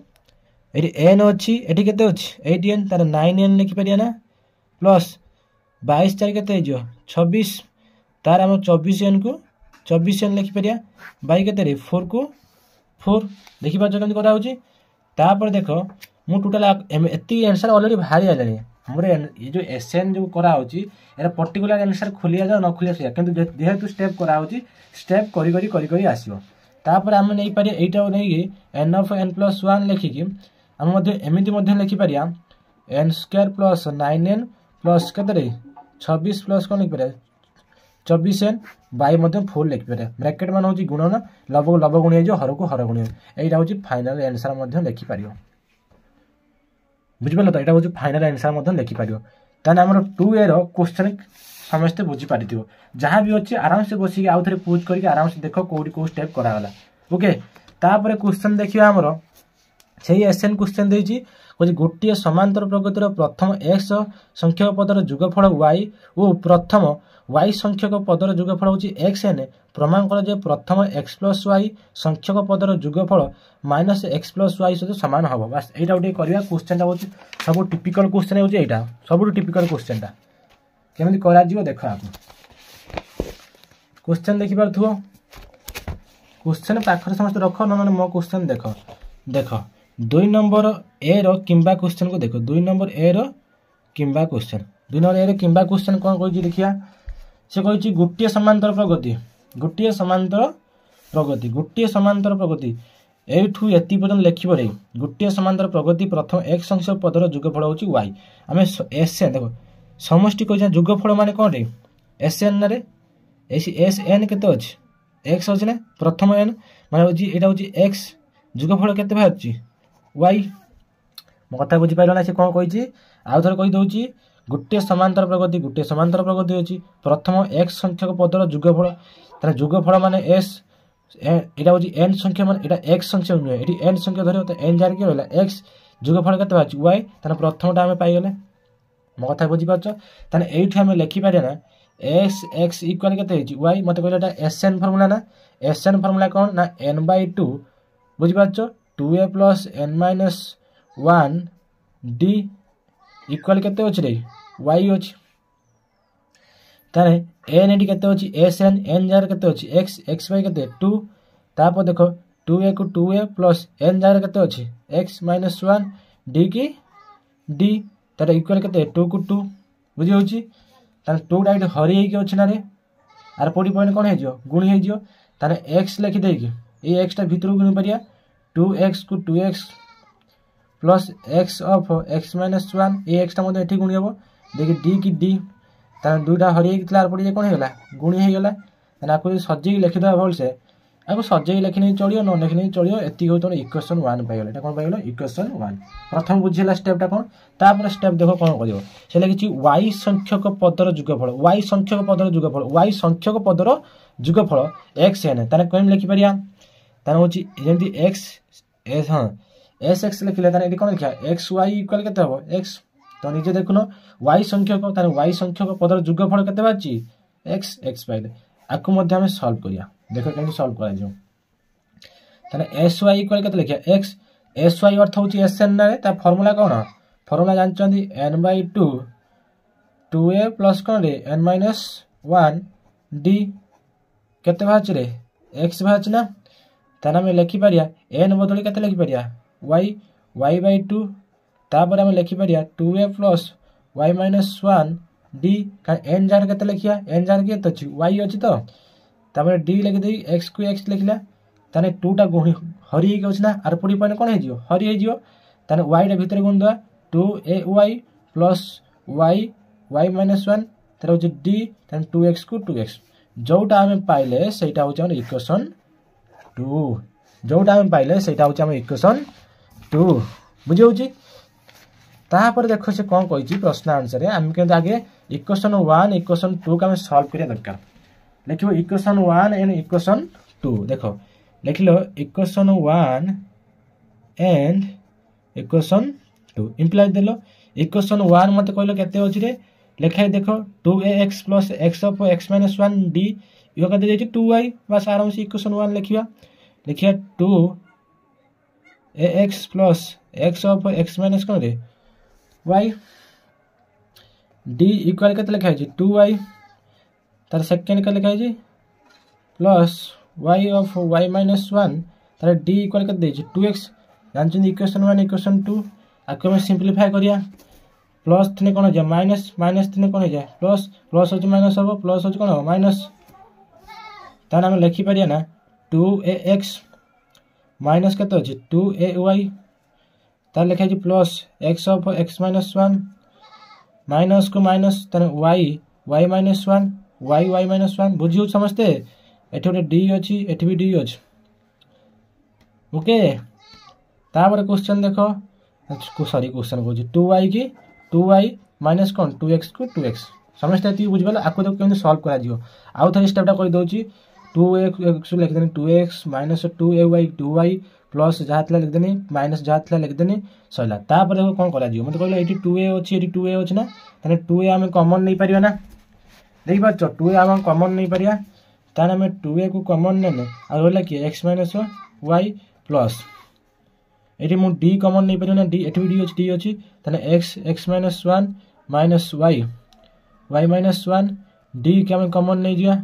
एटी n अछि एटी केते अछि 8n तार 9n लिखि परिया ना प्लस 22 4 केते जो 26 तार हम 24n को 24n लिखि परिया बाई केते रे 4 को 4 देखि पा जकन करा होची तापर देखो मु टोटल एती आंसर ऑलरेडी भारी आले हमरे ये जो एसएन जो करा होची एरा पर्टिकुलर आंसर खुलिया जा न खुलिया से किंतु जेहेतु स्टेप करा होची स्टेप करी करी आसीबो तापर हम नै पारे एटा नै n of n plus 1 लिखि कि हम मध्ये एमिति मध्ये लिखि पारिया N square plus 9n plus केते 26 प्लस कौन लिखिपारे 24n बाई फुल लिखिपारे ब्रैकेट मान हूँ गुणन लव लव गुणी हर को हर गुणी यहाँ हूँ फाइनाल आंसर लिखिपार बुझिपार तो यहाँ हूँ फाइनाल आंसर लिखिपार ताने आमर 2A रो क्वेश्चन समस्ते बुझीपार जहाँ भी अच्छे आराम से बसिक आउ थे पूछ करके आराम से देख कौटी कौ स्टेप करागला ओके तापर क्वेश्चन देखिए आमर से एसएन क्वेश्चन देछि गोटे समांतर प्रगतिर प्रथम एक्स संख्यक पदर जुगफल वाई और प्रथम वाई संख्यक पदर जुगफल हूँ एक्स एन प्रमाण कर जे प्रथम एक्स प्लस वाई संख्यक पदर जुगफल माइनस एक्स प्लस वाई सहित सामान हम बस यहाँ गोटे करवा क्वेश्चन हूँ सब टिपिकल क्वेश्चन हूँ यहाँ सब टिपिकल क्वेश्चन केमी कर देख आप क्वेश्चन देखिपार क्वेश्चन पाखर समस्त रख ना मो क्वेश्चन देख देख 2 नंबर ए रो किंबा क्वेश्चन को देखो 2 नंबर ए रो किंबा क्वेश्चन 2 नंबर ए रो किंबा क्वेश्चन कौन कही देखिया से कही गोटे समांतर प्रगति गोटे समांतर प्रगति एठू एति पर्यंत लिखिब रे गोटे समांतर प्रगति प्रथम एक संख्यक पदर जुगफल होची y आमे एसएन देखो समष्टि कहि जुगफल माने कोन रे एसएन रे एसएन केते अछि x अछि ना प्रथम n माने होची एटा होची x जुगफल केते बाहरची y मो कथा बुझी पाइलो ना से कोन कहिची आउ थर कहि दउची गोटे समांतर प्रगति होची प्रथम x संख्यक पदर जुगफल तारे जुगफल माने s एटा होची n संख्या माने एटा x संख्या नुहे एटी n संख्या धरियो त n जार के होला x जुगफल केते बाहरची y ताने प्रथमटा हमें पाइ गेले मो कथा बुझी पाछो ताने एठी हमें लिखि पारे ना x इक्वल केते होची y मते कहले एटा sn फार्मूला ना sn फार्मूला कोन ना n/2 बुझी पाछो 2a plus n minus 1 d equal केते होची रे y होची ताने n एटी केते होची sn n जार केते होची x x y केते 2 तापर देखो 2a को 2a plus n जार केते होची x minus 1 d की d तारे इक्वल केते 2 को 2 बुझी होची ताने 2 डाइट हरी हे के होची ना रे आर पॉइंट पॉइंट कोन हे जियो गुणी हे जियो ताने x लिखि दे कि ए x टा भीतर गुणी परिया 2x को 2x plus x of x minus 1 A x टा मते एठी गुणी हेबो देखि d की d ताने दुटा हरी हे क्लार पड़ी कोन हेला गुणी हे गेला ताने आको सजेई लिखि दबा भल से आको सजेई लिखि नै चलियो न लिखि नै चलियो एति हो तो इक्वेशन 1 पाइ गेला एटा कोन पाइ गेला इक्वेशन 1 प्रथम बुझिला स्टेप टा कोन तापर स्टेप देखो कोन करियो से लिखिछि y संख्यक पदर जुगफल y संख्यक पदर जुगफल x n ताने कोन लिखि परिया ताने होछि जेंति x s हां sx लिखिले ताने एटी कोन लिखा xy इक्वल केते हो x तो निजे देखुनो y संख्यक ताने y संख्यक पदर जुगफल केते बाची x x पाइले आकु मध्ये हम सॉल्व करिया देखो केमि सॉल्व करा जो ताने sy इक्वल केते लिखिया x sy अर्थ होची sn रे ता फार्मूला कोन फार्मूला जानचंदी n/2 2a प्लस कोन रे n minus 1 d केते बाच रे x बाच ना ताने हम लिखि परिया n बदली केते लिखि परिया y/2 तापर हम लिखि परिया 2a plus y minus 1 d का n जार केते लिखिया n जार के तछि y अछि तो तापर d लिखि देई x को x लिखिला ताने 2 टा गुणी हरि हे गछ ना आर पडी पने कोन हे जियो हरि हे जियो ताने y टा भीतर गुण दवा 2ay plus y minus 1 तार होछि d ताने 2x को 2x जोटा हम पाइले सेटा होछि हमर इक्वेशन 2 जोटा हम पाइले सेटा होछि हमर इक्वेशन 2 बुझि होछि तापर देखो से कोन कहिछि प्रश्न आंसर रे हम के आगे इक्वेशन 1 इक्वेशन 2 का हम सॉल्व करिया दरकार लिखिबो इक्वेशन 1 एंड इक्वेशन 2 देखो लिखलो इक्वेशन 1 एंड इक्वेशन 2 इंप्लाई देलो इक्वेशन 1 मते कहलो केते होछि रे लिखाई देखो 2ax plus x of x minus 1 d यो कते देछि 2y बस आराम से इक्वेशन 1 लिखिया 2ax plus x of x minus कोन रे y d इक्वल केते लिखाई छि 2y तार सेकंड का लिखाई छि plus y of y minus 1 तार d इक्वल केते देछि 2x जानछन इक्वेशन 1 इक्वेशन 2 आको हम सिंपलीफाई करिया प्लस थने कोन जे माइनस माइनस थने कोन जे प्लस प्लस होची माइनस हो प्लस होची कोन माइनस तान हम लिखि परिया ना 2ax माइनस केते होची 2ay तार लिखा है plus X of X minus 1 minus को माइनस तार Y Y minus 1 Y Y minus 1 बुझी समस्ते एठी गोटे डी अच्छी एठी भी डी अच्छी ओके तापर क्वेश्चन देखो सॉरी क्वेश्चन कहूँ 2y की 2y माइनस कौन 2x को 2x समस्ते ये बुझीगला आपको तो केमती सल्व करा आउ थे स्टेपटा कही दूसरी 2x लिखदेनी 2x minus 2ay 2y plus जहाँ था लिखदेनी माइनस जहाँ था लिखदेनी सरला तापर देखो कौन करा मत कहला ये 2a अच्छी ये 2a अच्छी ना ताने 2a आम कमन नहीं पार ना देख पार 2a आम कमन नहीं पार ताने आम 2a को कमन ने रहा किए एक्स माइनस वाई प्लस ये मुझे डी कमन नहीं पार ना डी एट भी डी अच्छी ताने X X minus 1 minus Y Y minus 1 D के आम कमन नहीं जा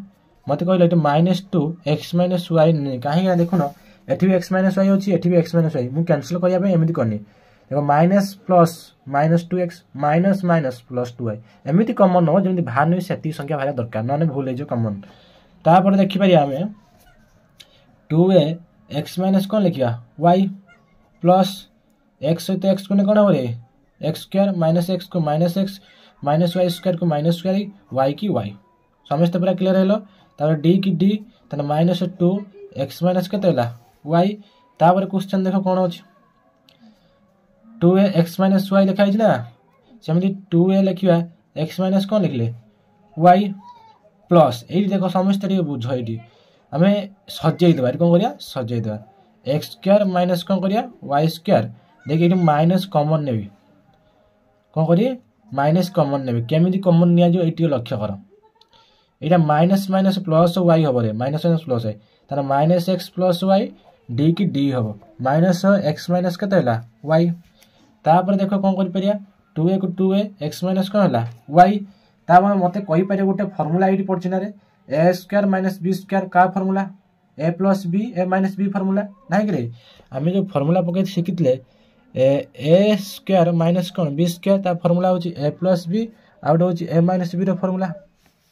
मत कहले माइनस 2 एक्स माइनस वाई नहीं कहीं देखुन एटी भी एक्स माइनस वाई अच्छी एटी भी एक्स माइनस वाई मुझे कैंसल करने एमती करनी देखो minus plus minus 2x minus minus plus 2y एमती कमन हम जमी बाहर नहीं से संख्या बाहर दरकार ना भूल हो कमन तापर देखिपर आम 2a एक्स माइनस कौन लिखा y प्लस एक्स सहित एक्स को कौन हम एक्स स्क्वायर माइनस एक्स को minus x minus Y square को माइनस स्क्वायर वाई की वाई समस्ते पूरा क्लीयर है डी की डी तेना माइनस 2 एक्स माइनस के वाई तापर क्वेश्चन देख कौन अच्छे 2a एक्स माइनस वाई लिखाई ना सेमती 2a लिखा एक्स माइनस कौन लिखले वाई प्लस ये देख समस्ते बुझ ये आम सजेदेवा कौन कर सजेदेवा एक्स स्क्वायर माइनस कौन कर वाई स्क्वायर देख ये माइनस कमन ने कौन करिए माइनस कमन ने केमी कमन नि लक्ष्य कर यहाँ माइनस माइनस प्लस वाई हम रे माइनस माइनस प्लस है तार minus X plus Y D की डी हम माइनस एक्स माइनस के वाई तापर देख कौन कर 2a को 2a एक्स माइनस कौन है वाई तापर मत कहीपर गोटे फर्मूला ये पड़ी ना रे A square minus B square का formula A plus B A minus B formula ना कि आम जो फर्मूला पकड़ शिखी ए स्क्वायर माइनस कौन बी स्क्वायर ता फर्मूला हूँ ए प्लस बी आउट हूँ ए माइनस बी फर्मूला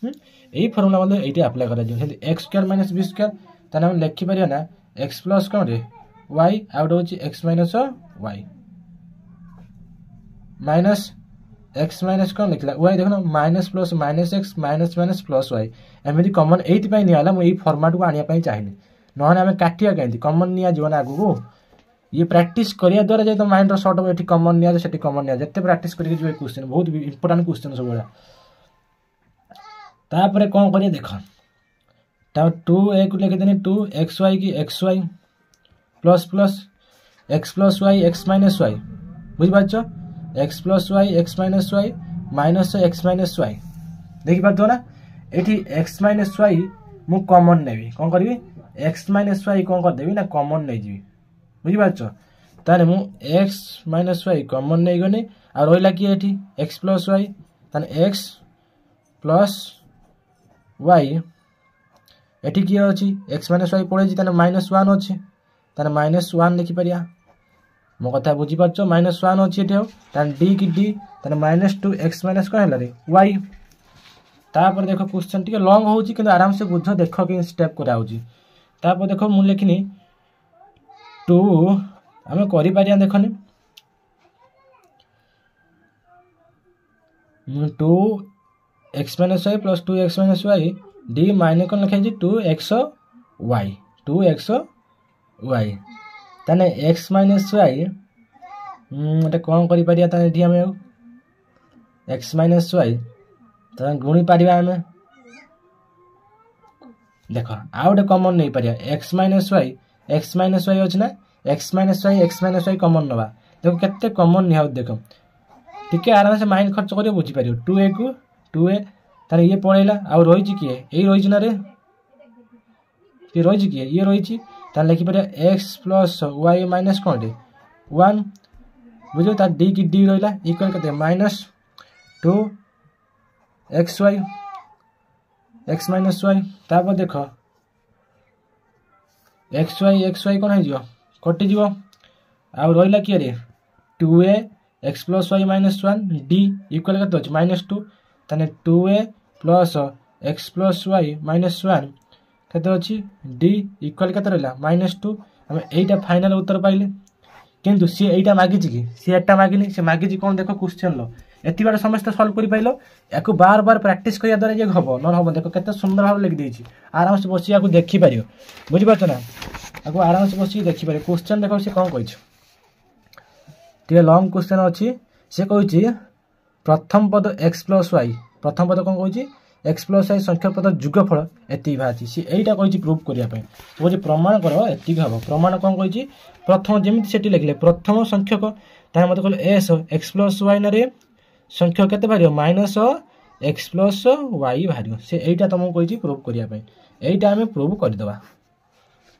यही फर्मूला मतलब ये आप्लाय कर X square minus B square ताने हम लिखिपर ना एक्स प्लस कौन रे वाई आउट हूँ X minus Y minus x minus कौन लिखला वाई देख minus plus minus x minus minus plus Y एमती कमन ये निला मुझे फर्माट को आने चाहिए ना आम काटिया कहीं कमन निना आगू ये प्रैक्टिस करिया द्वारा जो माइंड सर्ट हम ये कमन नि कमन निते प्रैक्टिस करके क्वेश्चन बहुत इंपोर्टेंट क्वेश्चन सब भाया तापर कौन करिए देख 2a को लिखिदेनी 2 एक्स वाई की x y plus plus x plus y x minus y बुझिपार x plus y x minus Y minus x minus y देखिपार ना ये एक्स माइनस वाई मु कमन नेबी कौन करी एक्स माइनस वाई कौन करदेवी ना कमन नहीं जी बुझिपार ताने मु एक्स माइनस वाई कमन नहीं गनी आ रहा किए ये एक्स प्लस वाई ताने एक्स प्लस वाई एटी किए अच्छी एक्स माइनस वाई पड़े माइनस 1 अच्छे ताने माइनस 1 लिखिपर मो कथा बुझीपार माइनस 1 अच्छी ये डी की डी ताने माइनस 2 एक्स माइनस कौन है वाई तापर देख क्वेश्चन टी लंग हो आराम से बुझ देख कि स्टेप करापर देख मुझे लिखनी 2 आम कर देखनी 2 X minus Y plus 2 X minus Y D माइने कौन लिखाई 2 एक्स वाई 2 एक्स वाई ताने एक्स माइनस वाई कौन कर एक्स माइनस वाई गुणी पार आम देख आउ गए कमन नहीं पार एक्स माइनस वाई अच्छे ना एक्स माइनस वाई कमन नवा देख के कमन नि देख टी आराम से माइंड खर्च कर बुझीपर 2a को 2a तार ये पड़ेगा आउ रही किए यही रही ना रे ये रही किए ये रही लिखिपर एक्स प्लस वाई माइनस कौन टे 1 बुझे तार डी की डी रहा इक्वल के minus 2 x Y x minus Y तापर देख एक्स वाई कौन हो कटिज आउ रहा किए रे 2a X plus Y minus 1 D equal के माइनस 2 ताने 2a plus x plus Y minus 1 के डी इक्वल के रहा माइनस 2 आम यहीटा फाइनाल उत्तर पाइले किंतु सी एटा मागी कि सी एटा मागिनी से मागी कौन देख क्वेश्चन लो एति बार समस्त सॉल्व कर पाइलो याकू बार बार प्रैक्टिस करिया द्वारा ये हबो न हबो देखो केते सुंदर भाव लिख देछि आराम से बसी याकू देखि पारियो बुझि पाछ ना याकू आराम से बसी देखि पारियो क्वेश्चन देखो से कोन कहिछ टे लॉन्ग क्वेश्चन अछि से कहिछि प्रथम पद x + y प्रथम पद कोन कहिछि x + y संख्या पद जुगफल एति भाछि से एटा कहिछि प्रूफ करिया पे बोझे प्रमाण करो एति हबो प्रमाण कोन कहिछि प्रथम जेमिति सेटी लिखले प्रथम संख्यक ता मते कहले s x + y न रे संख्या केते भारियो -x + y भारियो से एटा तुमको कहिछि प्रूफ करिया पे एटा हमें प्रूफ कर देबा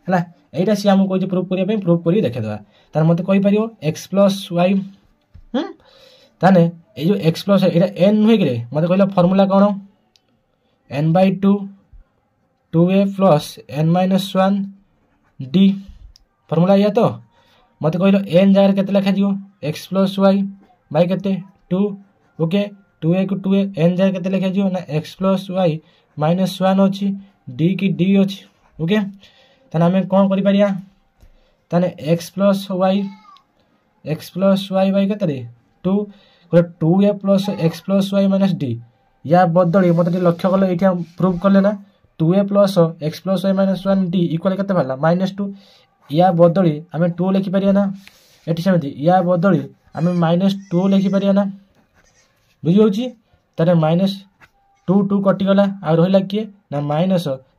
हला एटा से हमको कहिछि प्रूफ करिया पे प्रूफ करी देखे देबा तार मते कहि परियो x + y ताने ए जो x + y एटा n होई गेले मते कहले फार्मूला कोन n/2 2a + n - 1 d formula या तो मते कहलो n जगह केते लिखा दियो x + y बाय केते 2 ओके 2a को 2a n जगह केते लिखा दियो ना x + y - 1 अछि d की d अछि ओके तने हमें कोन करि परिया तने x + y बाय केते रे 2 2a + x + y - d या बदली मते लक्ष्य कले एठी हम प्रूव करले ना 2a + x + y - 1 d equal केते भला -2 या बदली हमें 2 लिखि परिया ना एठी समिति या बदली हमें -2 लिखि परिया ना बुझि होची तारे -2 2 कटि गला आ रहिला के ना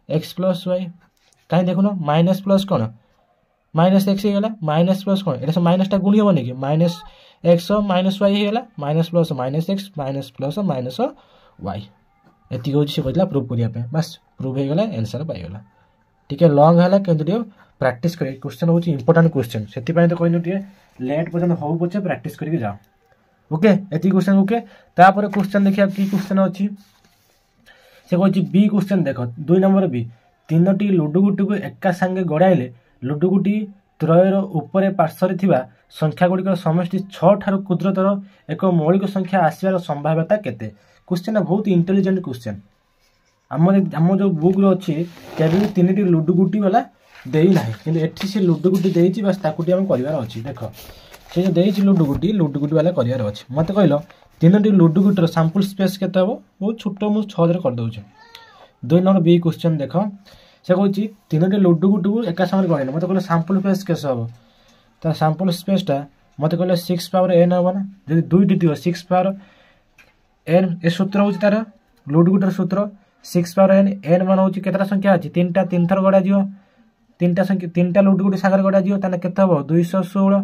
-x + y काई देखुनो माइनस प्लस कोन -x हे गेला माइनस प्लस कोन एटा से माइनस टा गुणी होबो कि -x -y हे गेला minus plus -x minus plus -y एति होची से कहला प्रूफ करिया पे बस प्रूफ हे गेला आंसर पाइ गेला ठीक है लॉन्ग हला केंतु दियो प्रैक्टिस करी क्वेश्चन होची इंपोर्टेंट क्वेश्चन सेति पय तो कहनु टिए लेट पर्यंत हो पछे प्रैक्टिस करी के जाओ ओके एति क्वेश्चन ओके तापर क्वेश्चन देखिया की क्वेश्चन अछि से कहछि बी क्वेश्चन देखो 2 नंबर बी तीनोटी लुडु गुटी को एका संगे गड़ाइले लुडु गुटी त्रयर ऊपर पार्श्व थिबा संख्या गुडी समष्टि 6 ठारू क्षुद्रतर एक मौलिक संख्या आसीबार संभाव्यता केते क्वेश्चन बहुत इंटेलिजेंट क्वेश्चन हम जो बुक रो अछि केबे तीनोटी लुडु गुटी वाला देई नाही किंतु एठी से लुडु गुटी देइछि बस ताकुटी हम करिवार अछि देखो से जो देइछि लुडु गुटी वाला करिवार अछि मते कहलो तीनोटी लुडु गुटीर सैंपल स्पेस केते हबो बहुत छोटो मु 6 रे कर दउछि 2 नंबर बी क्वेश्चन देखो से कहछि तीनोटी लुडु गुटी को एका संगे गणिले मते कहलो सैंपल स्पेस केसे हबो ता सैंपल स्पेस टा मते कहलो 6 पावर n हबो ना जदि 2 टी दियो 6 पावर n ए सूत्र होछि तार लुडु गुटीर सूत्र 6 पावर n मान होछि केतरा संख्या अछि तीनटा तीन थर गडा जियो तीनटा संख्या तीनटा लुडु गुटी सागर गडा जियो ताने केते हबो 216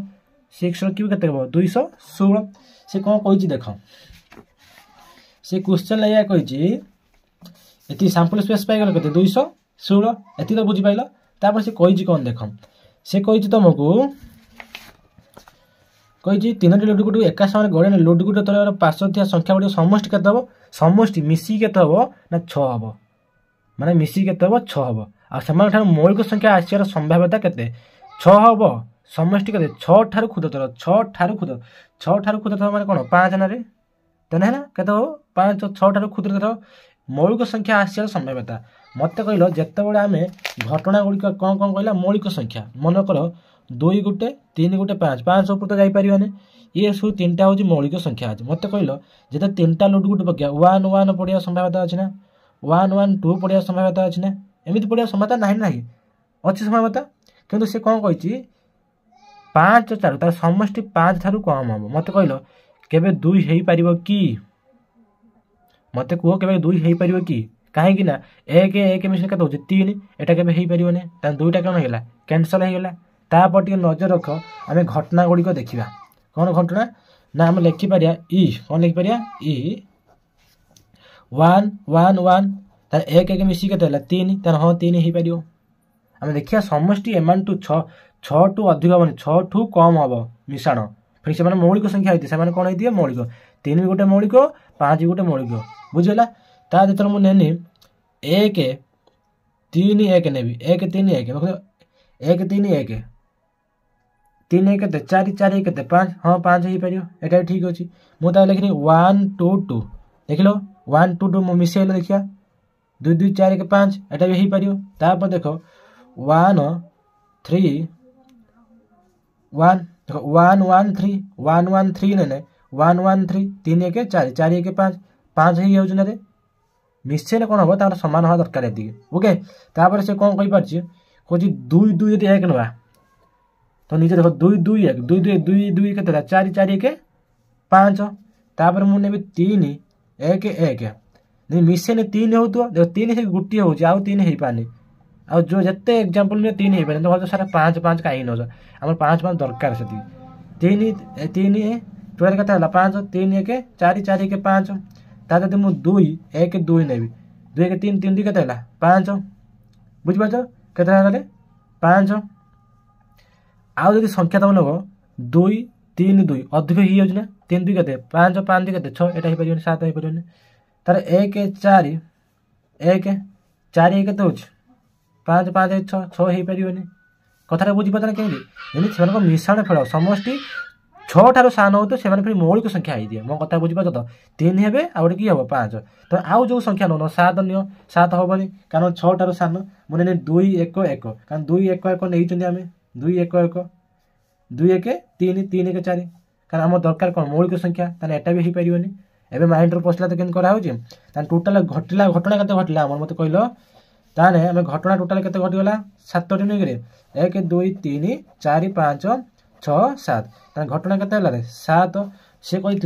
6 रो क्यू केते हबो 216 से कोन कहिछि देखो से क्वेश्चन लया कहिछि एति सैंपल स्पेस पाइ गेल केते 216 एति तो बुझि पाइलो तापर से कहिछि कोन देखो से कहिछि तुमको कहिछि तीनटी लुडु गुटी एका समय गडे लुडु गुटी तलर पार्श्व थिया संख्या गुडी समष्टि केते हबो समष्टि मिसी केते हबो ना 6 हबो माने मिसी केते हबो 6 हबो आ समान ठार मौलिक संख्या आसियार संभाव्यता केते 6 हबो समष्टि केते 6 ठार क्षुद्रतर 6 ठार क्षुद्रतर माने कोन 5 ना रे तने ना केते हबो 5 6 ठार क्षुद्रतर मौलिक संख्या आसियार संभाव्यता मते कहलो जत्ते बडे हमें घटना गुडी कोन कोन कहला मौलिक संख्या मन करो 2 गुटे 3 गुटे 5 5 ऊपर तो जाई परियोने ये सु तीनटा होची मौलिक संख्या अछि मते कहलो जते तीनटा लुडु गुटे पकिया 1 1 पडिया संभाव्यता अछि ना 1 1 2 पडिया संभाव्यता अछि ना एमिति पडिया संभाव्यता नाही नाही अछि संभाव्यता किंतु से कोन कहिछि 5 4 तार समष्टि 5 थारु कम हबो मते कहलो केबे 2 हेई परिबो की मते को केबे 2 हेई परिबो की काहे कि ना 1 1 मिशन कत होछि 3 एटा केबे हेई परिबो ने ता दुईटा कोन हेला कैंसल हे गेला ता पर टिके नजर रख हमें घटना गुडी को देखिबा कोन घटना ना हम लिखि परिया ई कोन लिखि परिया ई 1 1 1 तार 1 1 मिसी केते हला 3 तार हां 3 हेई परियो हम देखिया समष्टि एमान टू 6 6 टू अधिक हबनी 6 टू कम हबो मिश्रण फिर से माने मौलिक संख्या होती से माने कोन हेतिए मौलिक 3 गुटे मौलिक 5 गुटे मौलिक बुझिला ता जेतर मु नेनी 1 3 1 नेबी 1 3 1 1 3 1 3 1 केते 4 4 1 केते 5 हां 5 हेई परियो एटा ठीक अछि मु ता लिखनी 1 2 2 देखिलो 1 2 2 मु मिसेल देखिया 2 2 4 1 5 एटा भी हेई परियो ता पर देखो 1 3 1 देख 113 ने 113 3 1 4 4 1 5 5 ही जाऊँ ना मिसेल कौन हम तार सामान हवा दरकार ये ओके तापर से कौन कही पार्छ कौन 2 2 यदि 1 ना तो निजे देख 2 2 1 2 2 2 2 के 4 4 1 5 तापर मुझे नेबी 3 1 1 नहीं मिसेल 3 हो तो देख 3 से गोटे हो आउ 3 हो पानी आ जो जिते एग्जांपल ने 3 हो पानी तो सारा 5 5 कहीं नौ आम 5 5 दरकार से 3 3 टोटल के 5 3 1 4 4 1 5 ताकि मुझे 2 1 2 नेबी 2 1 3 3 2 के 5 बुझिपार के 5 आउ जब संख्या तुम नब 2 3 2 अधिक ही जाऊँ ना 3 2 के 5 5 2 के 6 एटा हो पार 7 हो पार तार 1 4 1 4 1 तो 5 5 6 6 हो पार कथा बुझीपार कहीं से मिश्रण फेल समष्टि 6 ठार सान हो तो फिर मौलिक संख्या हो दिए मो कथा बुझीपार तो 3 हे आउ कि हम 5 तो आउ जो संख्या नौन 7 नि 7 हेनी कारण 6 ठार सान मैंने 2 1 1 कारण 2 1 1 नहीं आम 2 1 1 2 1 3 3 1 4 कारण आम दरकार कौन मौलिक संख्या ताने एटा भी हो पार एवं माइंड पशला तो केमती टोटाल घटला घटना के घटला आम मत कहल ताने आम घटना टोटाल के घटीगला 7 नहीं 1 2 3 4 5 6 7 घटना के 7 सी कही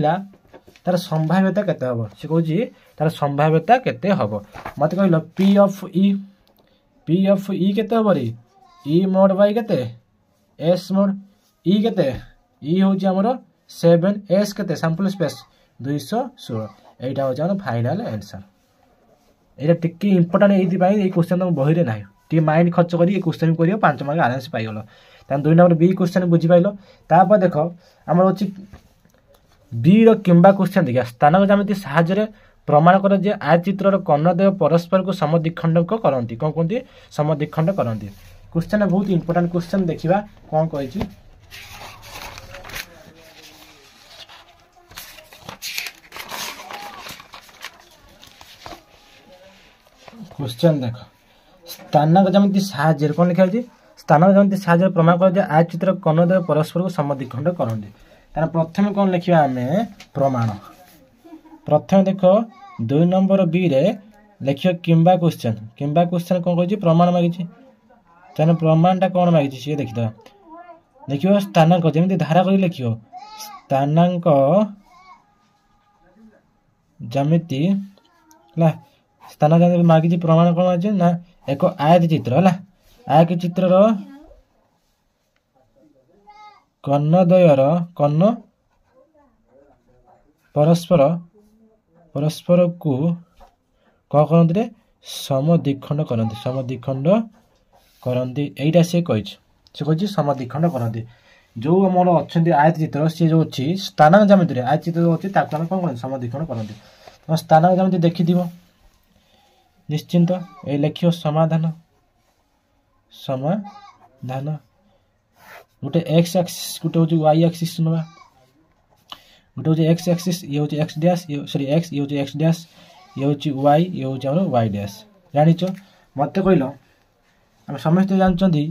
तार संभाव्यता केते हम सी कह तार संभाव्यता केते हम मत कहल पी ऑफ ई केते हम रे ई मोड बाई केते एस मोड ई केते ई हूँ आमर 7 एस केते सैंपल स्पेस 216 एटा हूँ आम फाइनाल आंसर ये टिके इंपोर्टाट ये क्वेश्चन तुम बही ना टी माइंड खर्च कर क्वेश्चन कर 5 मार्क आराम से पाइल 2 नंबर बी क्वेश्चन बुझीपाल तापर देख आम अच्छी बी रिंबा क्वेश्चन देखिए स्थानक जमी साहाय्य प्रमाण कर जे आ चित्र कर्णदेय परस्पर को समद्विखंडक करती कौन कहते समद्विखंड करती क्वेश्चन बहुत इंपोर्टाट क्वेश्चन देखा कौन कही क्वेश्चन देख स्थानक जमी साहाय्य कौन लिखा है स्थानक जमी साहाय्य प्रमाण कर आ चित्र कर्णदेय परस्पर को समद्विखंड करती तार प्रथम कौन लिखा आम प्रमाण प्रथम देख 2 नंबर बी रे लिख किंबा क्वेश्चन कौन कही प्रमाण मागिଛି ताने प्रमाणटा कौन मागिଛି सी देखिदा देखियो स्थानांक जमी धारा कर लिखियो स्थानांक जमिति ला स्थानांक जमी मागिଛି प्रमाण कौन मागिଛି ना एक आयत चित्र है आयत चित्र कर्णद्वयर कर्ण परस्पर परस्पर को कौन करते समद्विखंड करती यहीटा सी कही समद्विखंड करती जो आम अच्छा आयत चित्र सी जो अच्छी स्थानांक जमिति आयत चित्र जो अच्छी कौन कर समद्विखंड करती स्थानांक जमिति देखी निश्चिंत ये लिख समाधान गोटे एक्स एक्सिस गोटे हूँ वाई एक्सिस ना गोटे हूँ एक्स एक्सिस ये हूँ एक्स डैश सॉरी एक्स ये हूँ एक्स डैश ये हूँ वाई ये हूँ आम वाई डैश जानिच मत कहल आम समस्त जानते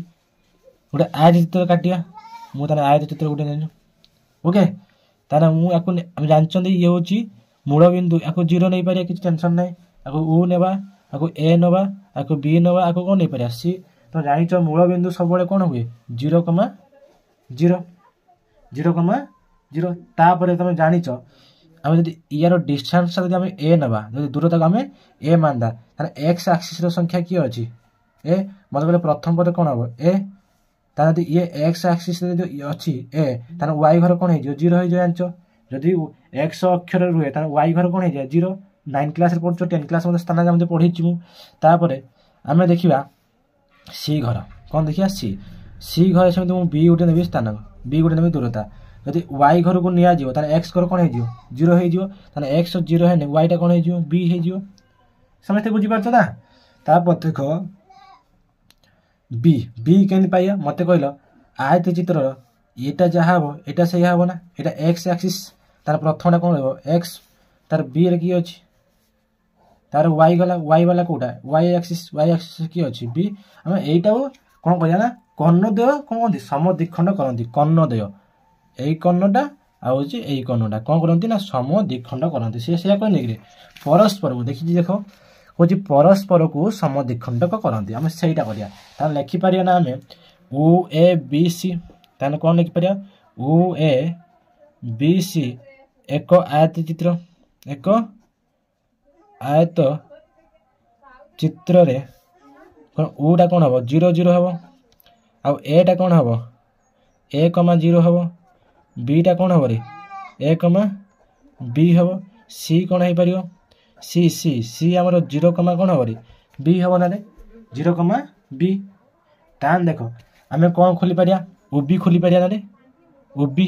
गोटे आयत चित्र काटिया मुझे आयत चित्र गोटे नहीं ओके ताना मुझे जानते ये हूँ मूल बिंदु या 0 नहीं पारे किसी टेंशन ना या उ नेबा या ए नवा या बी नवा या कौन नहीं पारे सी तो जानिच मूल बिंदु सब कौन हुए 0 0 0 0 तापर तुम जानिच आम जब यार डिस्टेंस आम ए नवा जब दूरता आम ए मानदा एक्स एक्सिस संख्या किए अच्छी ए मत कहले प्रथम पद कौन हम ए तार ये एक्स एक्सिस अच्छी ए तार वाई घर कौन हो 0 हो जाच जदि एक्स अक्षर रुहे तार वाई घर कौन हो 0 9 क्लास पढ़ु 10 क्लास मत स्थान जमी पढ़ी मुझे आम देखा सी घर कौन देखिए सी घर से बी गोटे नेबी स्थानक बी गोटे नेबी दूरता जदि वाई घर को निया जिवो ताने एक्स घर कौन हो 0 हो ताने एक्स 0 है वाईटा कौन हो बी हो समझते बुझी पारछ ना तापर देख बी बी केमती पाइया मत कहल आयत चित्र यहाँ जहाँ हम यहाँ से हम ना यहाँ एक्स एक्सिस तार प्रथम कौन हो एक्स तार बी रे किए अच्छी तार वाई गला वाई वाला कोटा वाई एक्सिस किए अच्छी बी आम यहीटा कौन कह ना कर्णद्वय कौन कहते समद्विखंड करती कर्णद्वय एई कर्णटा आउ होची एई कर्णटा कोन करंती ना सम द्विखंड करंती से सेया कहने कि परस्पर को देखि देखो होची परस्पर को सम द्विखंडक करंती हम सेटा करिया त लिखि परिया ना हमें ओ ए बी सी ताने कोन लिखि परिया ओ ए बी सी एक आयत चित्र एक आयत चित्र रे ओटा कौन हम 0 0 हम आउ एटा कौन हम ए कमा 0 हम बीटा कौन हम रे ए कमा बी हम सी कौन हो पार सी सी सी आमर 0 कमा कौन हम रे बी हम ना 0 कमा बी तान देख आम कौन खोली पारिया ओबी खोली पारिया ना ओबी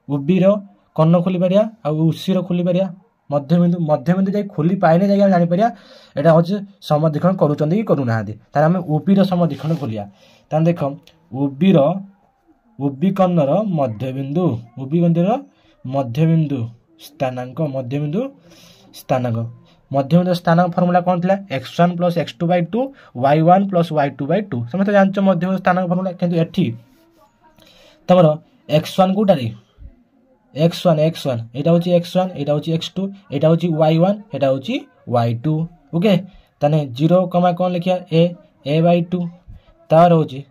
ओबी रो कर्ण खोली पारिया आउ उसी रो खोली पारिया मध्यबिंदु जाई खोली पाइने जाई जानि परिया एटा होचे समद्विखंड करूचंदी कि करू नाहादी तार हम ओबी रो समद्विखंड खोलिया तान देखो ओबी रो ओबी कर्ण रो मध्यबिंदु ओबी कर्ण रो मध्यबिंदु स्थानांक मध्यबिंदु स्थानांक फार्मूला कोन थिला x1 + x2/2 y1 + y2/2 समस्त जानचो मध्यबिंदु स्थानांक फार्मूला किंतु एठी तमरो x1 कोटारी x1 एटा होची x1 एटा होची x2 एटा होची y1 एटा होची y2 ओके तने 0 कमा कोन लिखिया a/2 तार होची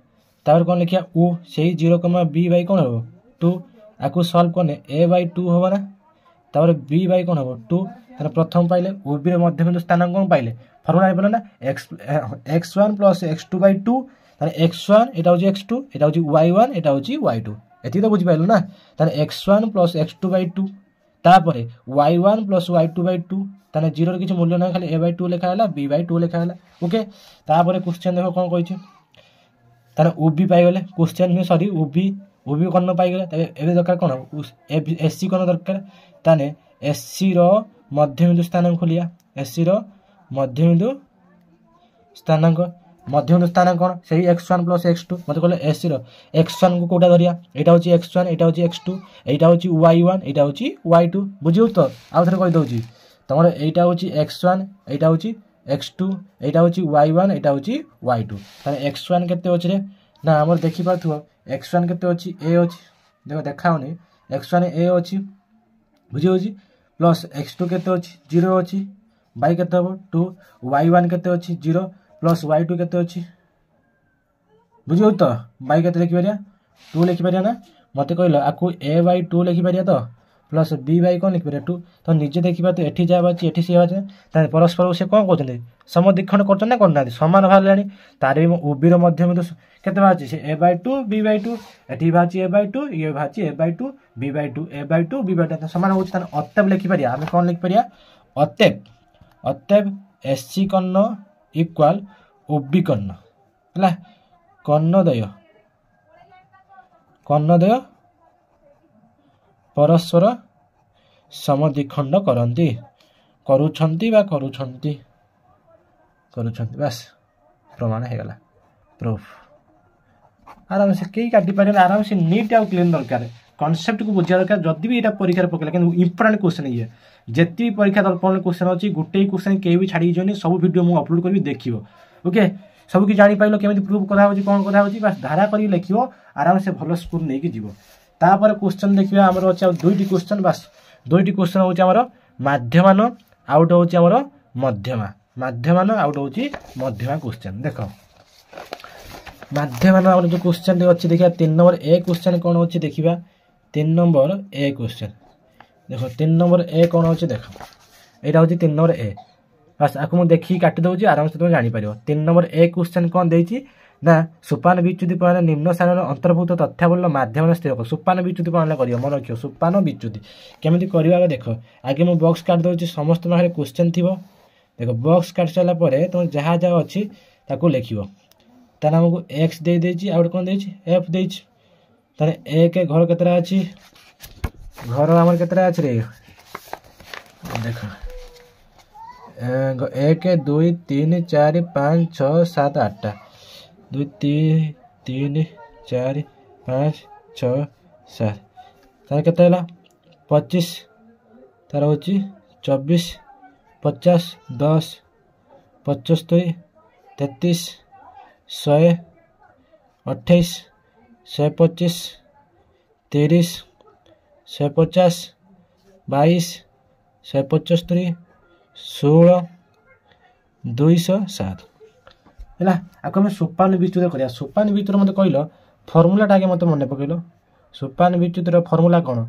तार कोन लिखिया o सेही 0 कमा b बाय कोन हो 2 आकु सॉल्व करने a/2 होबा ना तार b बाय कोन हो 2 तने प्रथम पाइले ob रे मध्यबिंदु स्थानांक कोन पाइले फार्मूला आइबला ना x1 + x2/2 तने x1 एटा होची x2 एटा होची y1 एटा होची y2 एति तो बुझी पाइलो ना ताने x1 + x2/2 तापरे y1 + y2/2 ताने 0 रे किछ मूल्य ना खाली a/2 लिखा हला b/2 लिखा हला ओके तापरे क्वेश्चन देखो कोन कहिछि ताने ob पाइ गेले क्वेश्चन में सॉरी ob कोन पाइ गेले तबे एबे दरकार कोन एससी कोन दरकार ताने एससी रो मध्यबिंदु स्थानांक खोलिया एससी रो मध्यबिंदु स्थानांक कोन सही x1 + x2 मते कहले एससी रो x1 को कोटा धरिया एटा होची x1 एटा होची x2 एटा होची y1 एटा होची y2 बुझियो तो आ थरे कहि दउची तमर एटा होची x1 एटा होची x2 एटा होची y1 एटा होची y2 ताने x1 केते होची रे ना हमर देखि पाथुओ x1 केते होची a होची देखो देखाओनी x1 a होची बुझियो होची प्लस x2 केते होची 0 होची y केते हो 2 y1 केते होची 0 प्लस y2 केते अछि बुझियो तो y केते लिखि परिया 2 लिखि परिया ना मते कहलो आकु a/2 लिखि परिया तो प्लस b/ कोन लिखि परिया 2 तो निजे देखिबा तो एठी जाबा छि एठी सेवा छै त परस्पर से कोन कहउछन समद्विखंड करछन ना करना समान भालानी तार भी ओबी रो मध्यबिंदु केते बाछि से a/2 b/2 एठी बाछि a/2 ये बाछि a/2 b/2 a/2 b/2 समान होछि त अतएव लिखि परिया हम कोन लिखि परिया अतएव एससी कर्ण इक्वल ओबी कर्ण हला कर्णद्वय परस्पर समद्विखंड करंती करूछंती बस प्रमाण हे गला प्रूफ आराम से कई काटी पारे आराम से नीट आउ क्लीन दरकार कॉन्सेप्ट को बुझिया दरकार जदि भी एटा परीक्षा पकेला किंतु इंपोर्टेंट क्वेश्चन ये जेती भी परीक्षा दर्पण क्वेश्चन अछि गुटे क्वेश्चन के भी छाड़ी जोनी सब वीडियो मु अपलोड करबी देखियो ओके सब की जानि पाइलो केमिति प्रूफ कथा होची कोन कथा होची बस धारा करी लिखियो आराम से भलो स्कोर नै कि जीवो तापर क्वेश्चन देखियो हमर अछि दुईटी क्वेश्चन बस दुईटी क्वेश्चन होची हमर माध्यमान आउट होची हमर माध्यमान आउट होची मध्यमा क्वेश्चन देखो माध्यमान हमर जो क्वेश्चन अछि देखिया 3 नंबर ए क्वेश्चन कोन होची देखिबा 3 नंबर ए क्वेश्चन देखो 3 नंबर ए कोन होची देखो एटा होची 3 नंबर ए बस आकु मु देखि काटि दउची आराम से तुम जानि परियो 3 नंबर ए क्वेश्चन कोन देइची ना सोपान विच्युति प्रणाली निम्न सारण अंतर्भुक्त तथ्यावल माध्यम स्थिर को सोपान विच्युति प्रणाली करियो मन रखियो सोपान विच्युति केमिति करियो देखो आगे मु बॉक्स काट दउची समस्त मारे क्वेश्चन थिबो देखो बॉक्स काट चला परे तुम जहा जा अछि ताकू लिखियो ताना हमकु x दे देची आउट कोन देची f देची ताने a के घर केतरा अछि घर हमर केतरा अछि रे देखो 1 2 3 4 5 6 7 8 2 3 4 5 6 7 तार केते हला 25 तार होची 24 50 10 75 33 100 28 125 30 150 22 175 16 207 है आपको आम सोपान विच्युत करा सोपान विच्युत मत कहल फर्मूलाटा आगे मत मन पकड़ सोपान विच्युत फर्मूला कौन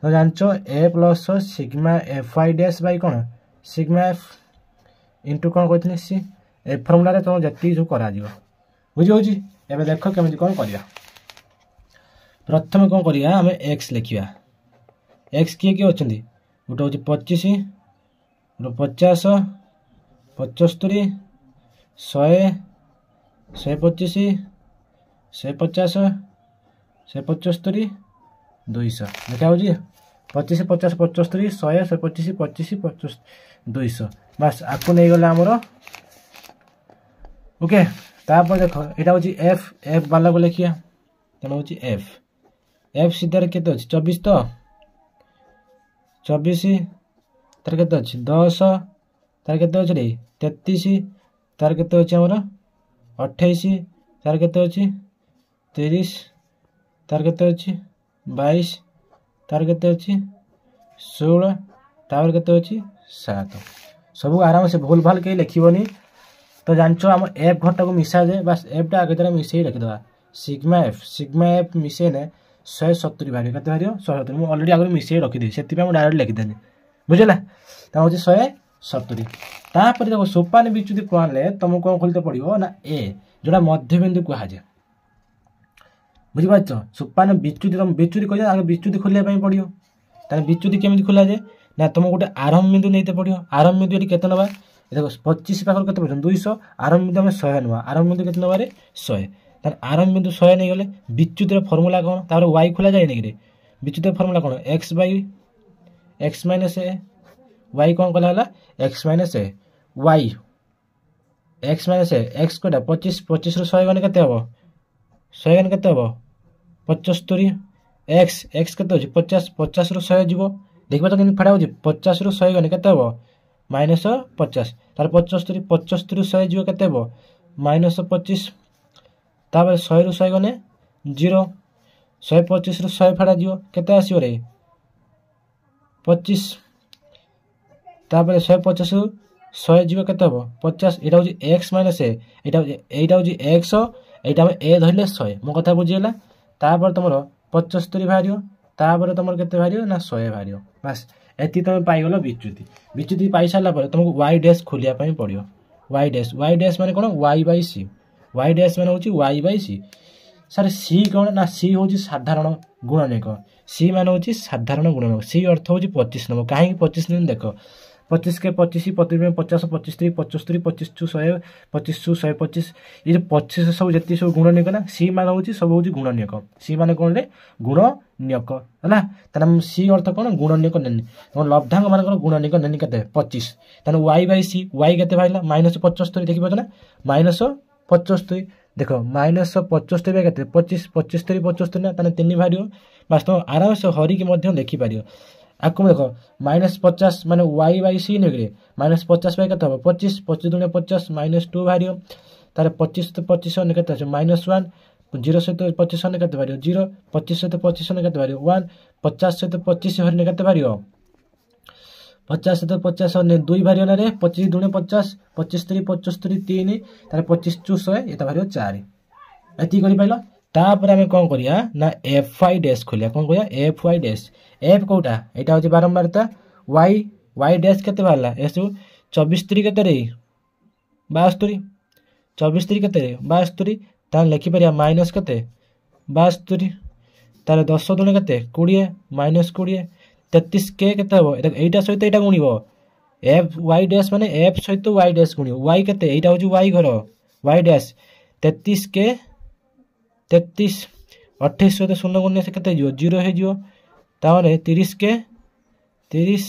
तो जानच A plus sigma f Y dash by कौन सिग्मा एफ इंटू कौन कहते सी ए फर्मूला तुम जी सब कर बुझे एवं देख केमी कौन कर प्रथम कौन करिया आम एक्स लिखा एक्स किए किए अच्छा गोटे हूँ 25 गोटे 50 75 100 125 150 175 200 देखा हूँ 25 50 75 100 125 25 25 200 बस आपको नहीं गला आमर ओके तापर देख यहाँ हूँ एफ एफ वाला को लिखिया तेना हूँ एफ एफ सीधार के 24 तो 24 तार के 10 तार के 33 तार के आमर 28 तार के 30 तार के 22 तार के 16 तार के 7 सब आराम से भूल भाल कहीं लिखनी तो जानच आम एफ घरटा को मिसा जाए बस एफटा आगे तरह मिसई रखीद सिग्मा एफ मिसेने 170 बाहर के बाहर 170 मुझे अलरेडी आगे मिसई रखीदी से डायरेक्ट लिखिदेनी बुझेगा तो हूँ 170 तापर देखो सोपान विच्युति कहले तुमको कौन खोलते पड़ो ना ए जोड़ा मध्यबिंदु कहुए बुझीपार सोपान विच्युति तुम विच्युति कह आगे विच्युति खोलिया पड़ो तेना विच्युति केमी खोल जाए ना तुमको गोटे आरंभ बिंदु नहीं पड़ो आरंभ बिंदु ये नवा देखो 25 पाखर के 200 आरंभ बिंदु आम 100 नुआ आरंभ बिंदु के नवे 100 आरंभ बिंदु 100 नहीं गले विच्युतिर फर्मूला कौन तार वाई खोला जाए नहीं विच्युतिर फर्मूला कौन X by X minus A Y कौन कला X minus A Y x minus A X कटा 25 25 100 गने केते हबो 100 गने केते हबो 75 एक्स एक्स केते होची 50 50 रु 100 जीवो देखबा तो केन फाडा होची 50 रु 100 गने केते हबो माइनस 50 तार 75 75 रु 100 जीवो केते हबो माइनस 25 तापर 100 रु 100 गने 0 125 रु 100 फाडा जीवो केते आसीओ रे 25 तापर 150 रु 100 जीवो केते हबो 50 एटा होची x माइनस ए एटा होची x एटा हम ए धरले 100 मो कथा बुझियला तापर तमरो 75 भारियो तापर तमरो केते भारियो ना 100 भारियो बस एति तुम पाइगल विच्युति विच्युति पाई सारा पर तुमको वाई डैश खोलिया पड़ो वाई डैश माने कौन Y by C Y dash माने होची Y by C sir C कौन ना सी होची साधारण गुणनक सी माने होची साधारण गुणनक सी अर्थ होची 25 नंबर कहीं 25 दिन देख 25 के 25 25 50 25 3 75 25 टू 100 25 टू 125 ये 25 सब जति सब गुणनक ना सी मान होची सब होची गुणनक सी माने कौन रे गुणनक है तार सी अर्थ कौन गुणनक नेनी तुम लब्धांग मान गुणनक नेनी के 25 तार वाई बाई सी वाई के बाहर माइनस 75 देखी पाच ना माइनस 75 देख माइनस 75 के 25 25 3 75 ना ताने 3 बाहर बस तुम आराम से हरिकी लिखिपार आपको देख माइनस 50 माने वाई बाई सी नहीं माइनस 50 के 25 25 दुनिया 50 माइनस 2 बाहर तार 25 तो 25 के माइनस 1 0 सहित 25 के बाहर 0 25 सहित 25 के बाहर 1 50 सहित 25 हरने के बाहर 50 सहित 50 हरने 2 बाहर ना 25 दुनिया 50 25 3 75 3 तार 25 टू 100 ये बाहर 4 एति कर पाइल तापर आम कौन करिया ना एफ वाई डैश खोलिया कौन करिया एफ वाई डैश एफ कोटा एटा होची बारंबारता वाई वाई डैश केते बाहरला एसु 24 3 केते रे 72 24 3 केते रे 72 ता लिखि परिया माइनस केते 72 तार 10 दुने केते 20 माइनस 20 33 के केते हबो एटा सहित एटा गुणिबो एफ वाई डैश माने एफ सहित वाई डैश गुणिबो वाई केते एटा होची वाई घर वाई डैश 33 के 33 28 सहित 0 गुणिया से केते जिवो 0 हे जिवो ताने 30 के 30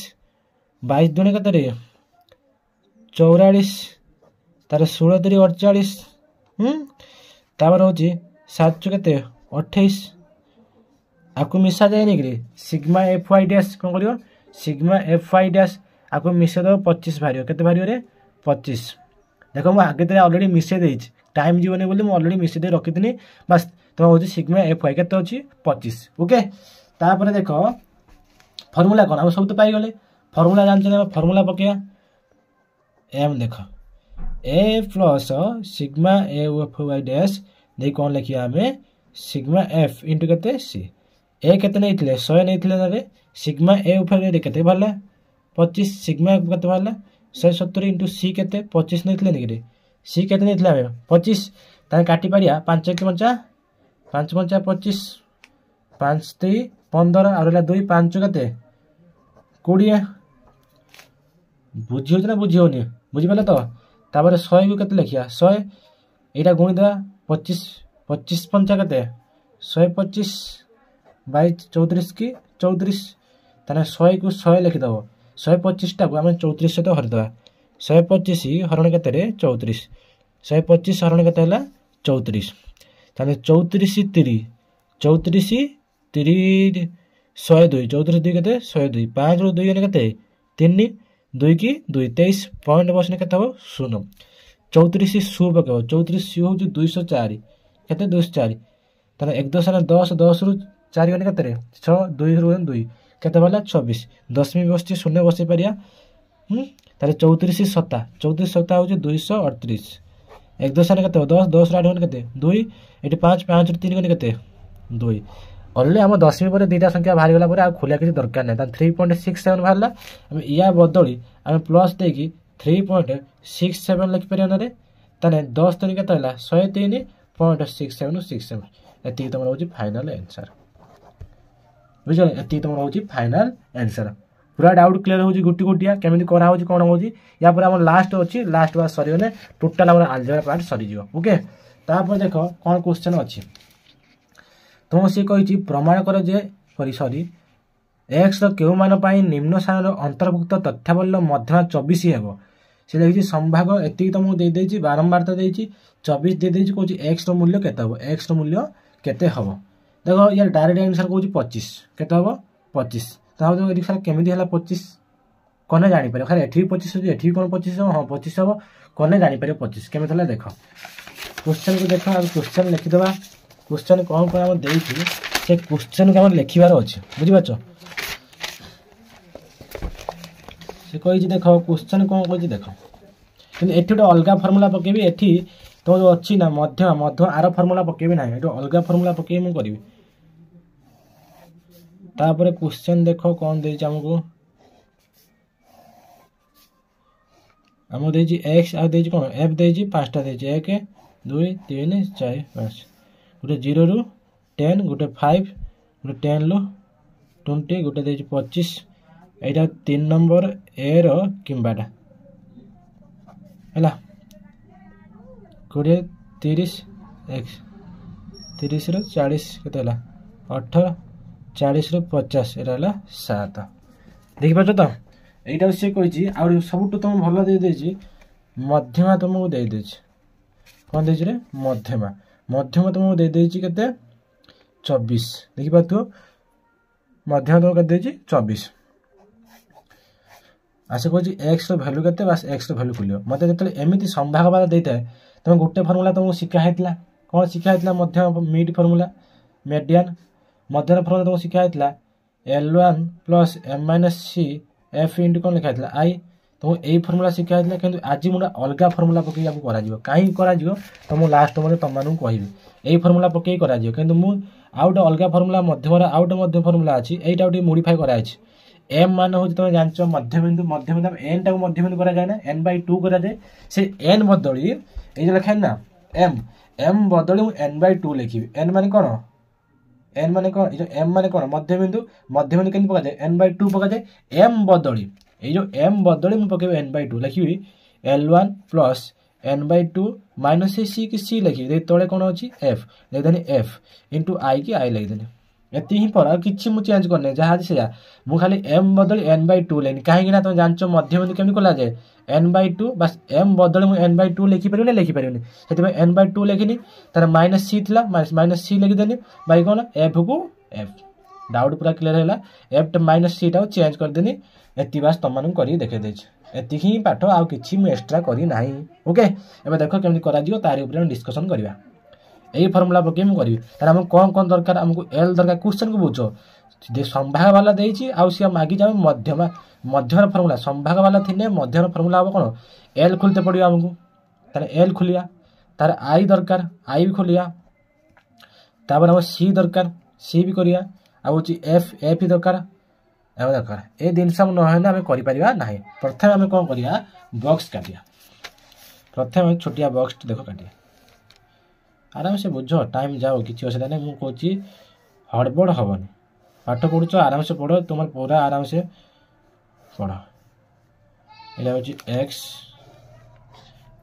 22 दुने केते रे 44 तार 16 3 48 तापर होची 7 केते 28 आपको मिसा जाए नहीं सिग्मा एफ वाई डैश कौन करियो सिग्मा एफ वाई डैश आपको मिसे दो 25 बाहर केते बाहर रे 25 देखो मु आगे तेरे ऑलरेडी मिसे देइछ टाइम जीवने बोली मु ऑलरेडी मिसे दे रखितनी बस तो होची सिग्मा एफ वाई केते होची 25 ओके तापर देखो फर्मूला कौन आम सब तो पाईगले फर्मूला जानते फर्मूला पकेया एम देख A plus sigma a f Y dash दे कौन लिखिया आम सिग्मा एफ इंटू के सी ए केते नहीं 100 नहीं सिग्मा ए उफे केते भरला 25 सिग्मा एफ केते भरला 170 इंटू सी केते 25 नहीं रे सी केते नहीं 25 ताने काटी पारिया 5 के 5 5 25 5 3 15 और 2 5 केते 20 बुझी ना बुझी होनी बुझीपारे तो तापर 100 को केते लिखिया 100 एटा गुणी देवा 25 25 पंचा केते 125 22 34 की 34 ताने 100 को 100 लिखिदेव 125 टाक आम 34 सहित हरिदेवा 125 हरण केते 34 125 हरण केते 34 ताने 34 3 34 3 102 34 2 केते 102 5 रू 2 केते 3 2 की 2 23 पॉइंट बसने केते हो 0 34 सु पकेव 34 सु हो 204 केते 204 ताने 1 10 10 10 रू 4 गने केते 6 2 रू 2 केते भला 26 10 बसची 0 बसई परिया ताले 34 7 34 7 हो 238 1 10 केते 10 10 8 गने केते 2 एटी 5 5 रू 3 गने केते 2 ऑलरेडी आम 10वीं पर दुईटा संख्या बाहरी गला पर खोलिया किसी दरकार नहीं 3.67 बाहर आम या बदली आम प्लस देकी 3.67 लिखिपर ना ताने 10 3 के 103.6767 ये तुम हूँ फाइनाल आंसर बुझे ये तुम हूँ फाइनाल आंसर पूरा डाउट क्लियर हो गोटी गोटिया केमी करा कौन हो या पर आम लास्ट अच्छी लास्ट बार सरीगले टोटाल आम आलजेब्रा पार्ट सरीज ओके तापर देख कौन क्वेश्चन अच्छी तुम सी कही प्रमाण कर जे सरी एक्स रो मान निम्न सारण अंतर्भुक्त तथ्यावल मध्यमा 24 हेब से देखिए संभाग एति तुमको देदेछि बारंबार तो देछि 24 देदेछि कहूँ एक्स रो मूल्य केते हम एक्स रो मूल्य केते हम देखो यार डायरेक्ट आंसर कहूँ 25 केते हम 25 तो ये सारा केमी है 25 कने जापर खाली एठी 25 हो एठी कौन 25 हाँ 25 हम कने जापर 25 केमी देख क्वेश्चन को देख क्वेश्चन लिखिदेवा क्वेश्चन कौन कौन आम देती से क्वेश्चन को आम लिखार अच्छे बुझीपार से कही देख क्वेश्चन कौन कही देख कि ये गोटे अलग फर्मूला पकेबी एठी तो जो अच्छी ना मध्य मध्य आर फर्मूला पकेबी ना ये अलग फर्मूला पकेबी मुझे करी तापर क्वेश्चन देख कौन देछि हमको आम देछि एक्स आ देछि कौन एफ देछि 5टा देछि 1 2 3 4 5 गोटे 0 रू 10 गोटे 5 गोटे 10 रू 20 गोटे देछि 25 एटा 3 नंबर ए रो किंबाटा हैला गोटे 30 एक्स 30 रू 40 केते हला 18 40 रू 50 एटा हला 7 देखि पाछो त एटा से कहिछि आ सबटु तुम भलो दे देछि मध्यमा तुमको दे देछि कोन देछि रे मध्यमा मध्यमा तुमको दे देछि केते 24 देखि पाथु मध्यमा तुमको देछि 24 आसे कहि एक्स रो वैल्यू केते बस एक्स रो वैल्यू खुलियो मते जतले एमिति संभाग वाला देता है तुम गोटे फार्मूला तुमको शिखा हेतला कोन शिखा हेतला मध्यमा मिड फार्मूला मीडियन मध्यमा फार्मूला तुमको शिखा हेतला L1 plus m - c f * कोन लिखा हेतला i तुम यही फर्मूला शिखा है कि आज मुझे अलग फर्मूला पकई कहीं तुम लास्ट में तुम मानू कह यही फर्मूला पकई कर मुझे अलग फर्मूला मध्यम आउटे फर्मूला अच्छी यहीटा मोडिफाई कराई एम मान हूँ तुम जान मध्यबिंदु मध्यबिंदु एन टाक मध्यबिंदु कराए ना n/2 कराए से एन बदली ये जो लिखाई ना एम एम बदली मुझे n/2 लिखी एन मान कौन एन मान कौन एम मान कौन मध्यबिंदु मध्यबिंदु केमती पकाए n/2 पकाए एम बदली ये जो m बदली मुझे पकेबी n/2 लिखी L1 प्लस n/2 माइनस सी की सी लिखी तले कौन अच्छी f लिखदेनी f इंटू आई की आई लिखदेनी एति ही पर किसी मुझे चेंज करने जहाँ से मुझे खाली m बदली n/2 लेनी कहीं तुम जान मध्यबिंदु केमती कला जाए n/2 बस m बदली मुझे n/2 लिखिपर लिखिपर से n/2 लिखिनी तार माइनस सी थी माइनस सी लिखिदेनी बाई कौन f को f डाउट पूरा क्लियर है एफ माइनस सी टा चेंज करदेनी एति बास तुम मानू कर देखे एति ही पाठ आउ किछि मु एक्स्ट्रा करी नाही ओके एबे देखो केमती करा दियो तारि ऊपर डिस्कशन करबा एई फार्मूला पके मु करबी तार हम कोन कोन दरकार हमको एल दरकार क्वेश्चन को बुझो संभाग वाला देइछि आउ सी मागी जाम मध्यम मध्यम फॉर्मूला संभाग वाला थिने मध्यम फॉर्मूला हम कोन एल खुलते पड़ियो हमको तार एल खुलिया तार आई दरकार आई भी खोलिया तापर हम सी दरकार सी भी करिया आ होची एफ एफ दरकार एव दरकार ए दिन सब न है ना हमें करि परिबा नाही प्रथम हमें कोन करिया बॉक्स काटिया प्रथम छोटिया बॉक्स देखो काटिया आराम से बुझो टाइम जाओ किछि असुविधा नै मु कहूची हड़बड़ हबनी पाठ पढ़ुच आराम से पढ़ो तुम पूरा आराम से पढ़ ये हूँ एक्स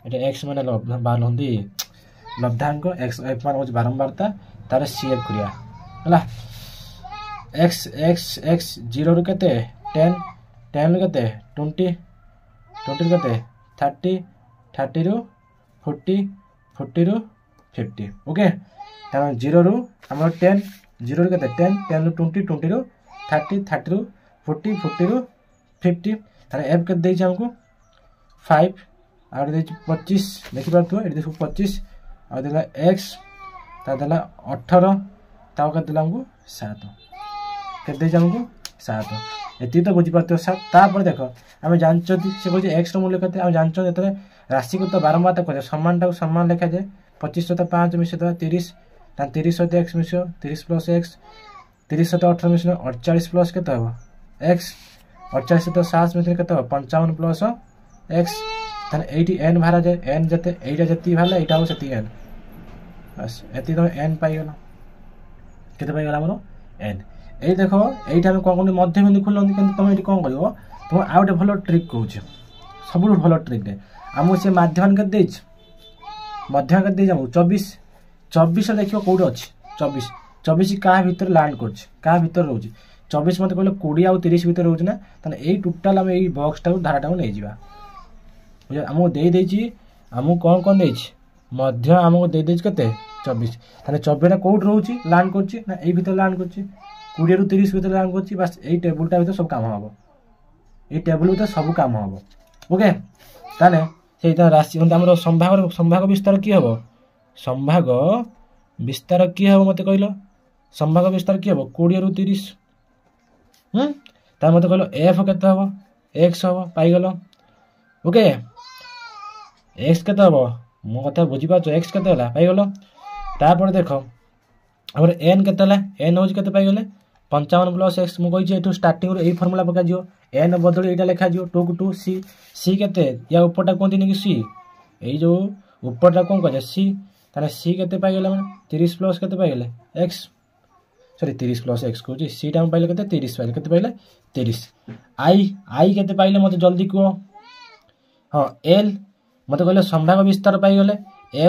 ये एक्स मैंने बारहती लब्धांक एक्स एफ मान हूँ बारंबारता तार सी एफ करिया है एक्स एक्स एक्स 0 रु केते 10 10 रु केते 20 20 रु केते 30 30 रु 40 40 रु 50 ओके तार 0 रु हमर 10 0 रु केते 10 10 रु 20 20 रु 30 30 रु 40 40 रु 50 तार एफ के देइछ हमको 5 और देइछ 25 देखि पारतो एडी देखो 25 और देला x ता देला 18 ता के देला हमको 7 के देइछ हमको 7 एती तो बुझी पारतो 7 तापर देखो हम जानचो से कहै x रो मूल्य कते हम जानचो जतरे राशि को तो बारंबार तक करे समानटा समान लिखा जाए 25 सहित 5 मिसे 30 ता 30 सहित x मिसो 30 प्लस x 30 सहित 18 मिसो 48 प्लस केते हो x 48 सहित 7 मिसे केते हो 55 प्लस x तन 80 n भारा जाए n जते एटा जति भाला एटा हो सती n बस एति तो n पाई गेला केते पाई गेला हमरो n ए देखो एटा हम कोन मध्य बिंदु खुलंदी किंतु तुम एटी कोन करिवो तुम आउट भलो ट्रिक कहूछ सबु भलो ट्रिक दे हमु से माध्यम के देछ मध्य के दे जाऊ 24 24 देखियो कोड अछि 24 24 का भीतर लैंड करछ का भीतर रहउची 24 मते कहले 20 आ 30 भीतर रहउची ना तने एई टोटल हम एई बॉक्स टा धाराटा नै जिबा बुझ हमो दे देछि हमो कोन देछि मध्य हमो दे देछि कते 24 तने 24 टा कोड रहउची लैंड करछि ना एई भीतर लैंड करछि 20 रु 30 भीतर लैंड करछि बस एई टेबल टा भीतर सब काम हबो एई टेबल भीतर सब काम हबो ओके तने सेटा राशि हमरो संभाग विस्तार की हबो संभाग विस्तार की हबो मते कहलो संभाग विस्तार की हबो 20 रु 30 ता मते कहलो एफ केते हबो x हबो पाई गेलो ओके x केते हबो मो कथा बुझी पाछो x केते होला पाई गेलो तापर देखो हमर n केते होला n होज केते पाई गेले 55 प्लस x मु कहि जे एटू स्टार्टिंग रो एई फार्मूला पका जियो n बदल एटा लिखा जियो 2 2 c केते या ऊपरटा कोनती नि कि c एई जो ऊपरटा कोन कह c ताने c केते पाई गेले माने 30 प्लस केते पाई गेले x सॉरी 30 प्लस x को जी c टाइम पाइले केते 30 पाइले केते पाइले 30 i केते पाइले मते जल्दी को हां l मते कहले संभाग विस्तार पाई गेले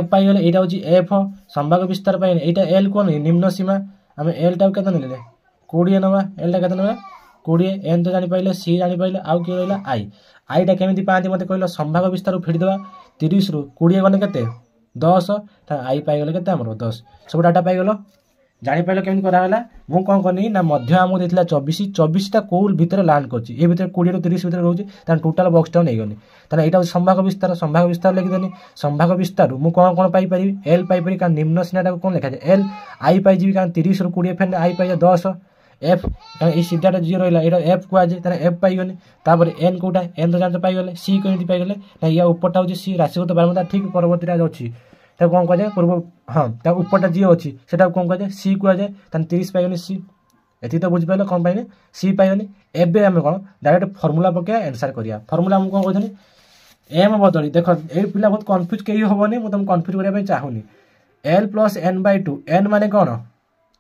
f पाई गेले एटा होची f संभाग विस्तार पाइले एटा l कोन निम्न सीमा हम l टा केते नेले 20 नबा l टा केते नबा 20 n तो जानि पाइले c जानि पाइले आउ के रहला i टा केमिति पांती मते कहले संभाग विस्तार फेडी देबा 30 रु 20 गने केते 10 ता i पाई गेले केते हमरो 10 सब डाटा पाई गेलो जानि पाइलो केमिति करा हला मु कोन कोनी ना मध्य हमु देथिला 24 ता कोल भीतर लैंड करछि ए भीतर 20 रु 30 भीतर रहउछि ता टोटल बॉक्स टा नै गनी ता एटा संभाग विस्तार लिखि देनी संभाग विस्तार मु कोन पाई परिबी l पाई परि का निम्न सीमाटा कोन लिखा जाय l i पाई जीवी का 30 रु 20 फेन i पाई 10 f का ई सीधाटा 0 रहला एटा f को आजे ता f पाई गनी तापर n कोटा n तो जान पाई गेले c कोइति पाई गेले ना या ऊपरटा होछि c राशि को तो बारमदा ठीक परवर्ती राज अछि ता कोन कह जाय पूर्व हां ता ऊपरटा जी अछि सेटा कोन कह जाय c को जाय ता 30 पाई गनी c एति तो बुझ पाइलो कोन पाइने c पाई गनी एबे हम कोन डायरेक्ट फार्मूला पके आंसर करिया फार्मूला हम कोन कहथनी m बदली देखो ए पिला बहुत कंफ्यूज केही होबनी मु तुम कंफ्यूज करिया पे चाहुनी l + n/2 n माने कोन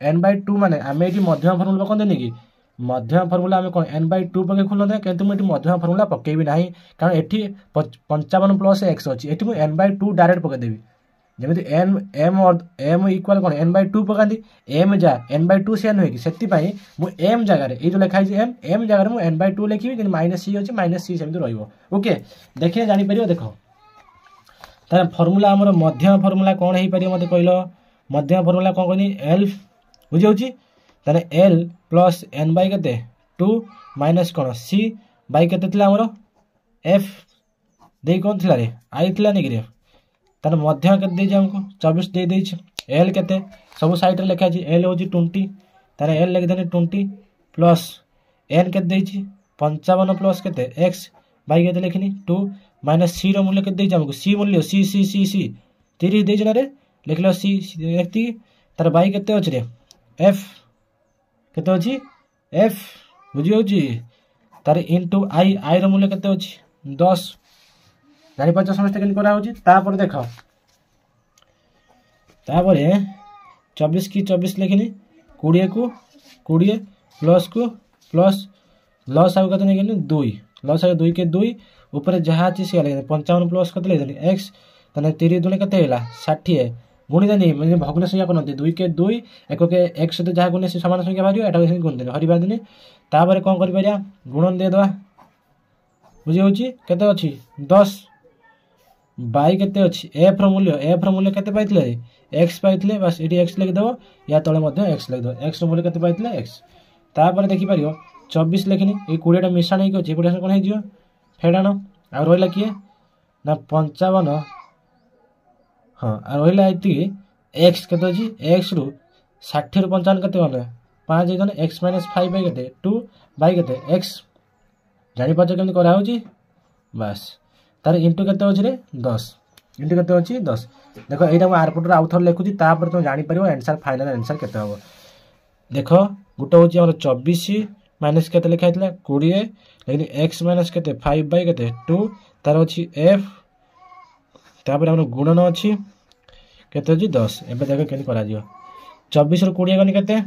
n/2 माने हम एटी मध्यम फार्मूला कोन देनी कि मध्यम फार्मूला हम कोन n/2 पके खुलो दे किंतु एटी मध्यम फार्मूला पकेबी नाही कारण एटी 55 + x अछि एटी मु n/2 डायरेक्ट पके देबी जेमिति m और m इक्वल कोन n/2 पकांदी m जा n/2 से न होई कि सेति पई मु m जगह रे ए जो लिखाई जे m जगह रे मु n/2 लिखिबी कि -c अछि -c सेमिति रहइबो ओके देखिए जानि परियो देखो त फार्मूला हमर मध्यम फार्मूला कोन हेई परियो मते कहलो मध्यम फार्मूला कोन कोनी l बुझि होची तने l + n/ केते 2 - कोन c / केते थिला हमर f देई कोन थिला रे i थिला नि रे तने मध्य केते दे हमको 24 दे देछ l केते सब साइड रे लिखा छी l होची 20 तारे l लिख देनी 20 प्लस एन के 55 प्लस के एक्स बाई के लिखनी 2 माइनस सी रूल्य के आमको सी मूल्य सी सी सी सी 30 देछ ना रे लिख लो सी एति तार बाई केते अछि रे एफ केते अछि एफ बुझी होछि तार इनटू आई आई रो मूल्य केते अछि 10 जानि पाछ समस्त केन करा होछि तापर देखो तापर 24 की 24 लिखनी 20 को 20 प्लस को प्लस लॉस आउ कते नेगनी 2 लॉस आउ 2 के 2 ऊपर जहा अछि से लेगनी 55 प्लस कते लेगनी x तने 30 दुने कते हैला 60 गुणी देनी म्हणजे भग्न संख्या कोन 2 के 2 एक के x तो जहा गुणे से समान संख्या भारियो एटा से गुण देनी हरि बार देनी तापर कोन करि परिया गुणन दे दवा बुझी होछि केते अछि 10 बाई केते अछि f रो मूल्य केते पाइतले x पाइतले बस एटी x लिख दो या तळे मध्ये x लिख दो x रो मूल्य केते पाइतले x तापर देखि परियो 24 लिखनी ए 20 टा मिश्रण हे अछि पुरा कोन हे जियो फेडानो आ रोइला किए ना 55 हां आ रोइला एति x केते अछि x रु 60 रु 55 केते होले 5 जन x - 5 बाई केते 2 बाई केते x जानि पाछ केमि करा होछि बस तार इनटू केते अछि रे 10 इनटू केते अछि 10 देखो एटा आर पटर आउथर लिखुछि तापर तो जानि परियो आंसर फाइनल आंसर केते होबो देखो गुटा होछि हमर 24 माइनस केते लिखा हैतला 20 लेकिन x माइनस केते 5 बाई केते 2 तार अछि f तापर हमर गुणन अछि केते अछि 10 एबे देखो केन करा जियो 24 रो 20 गनी केते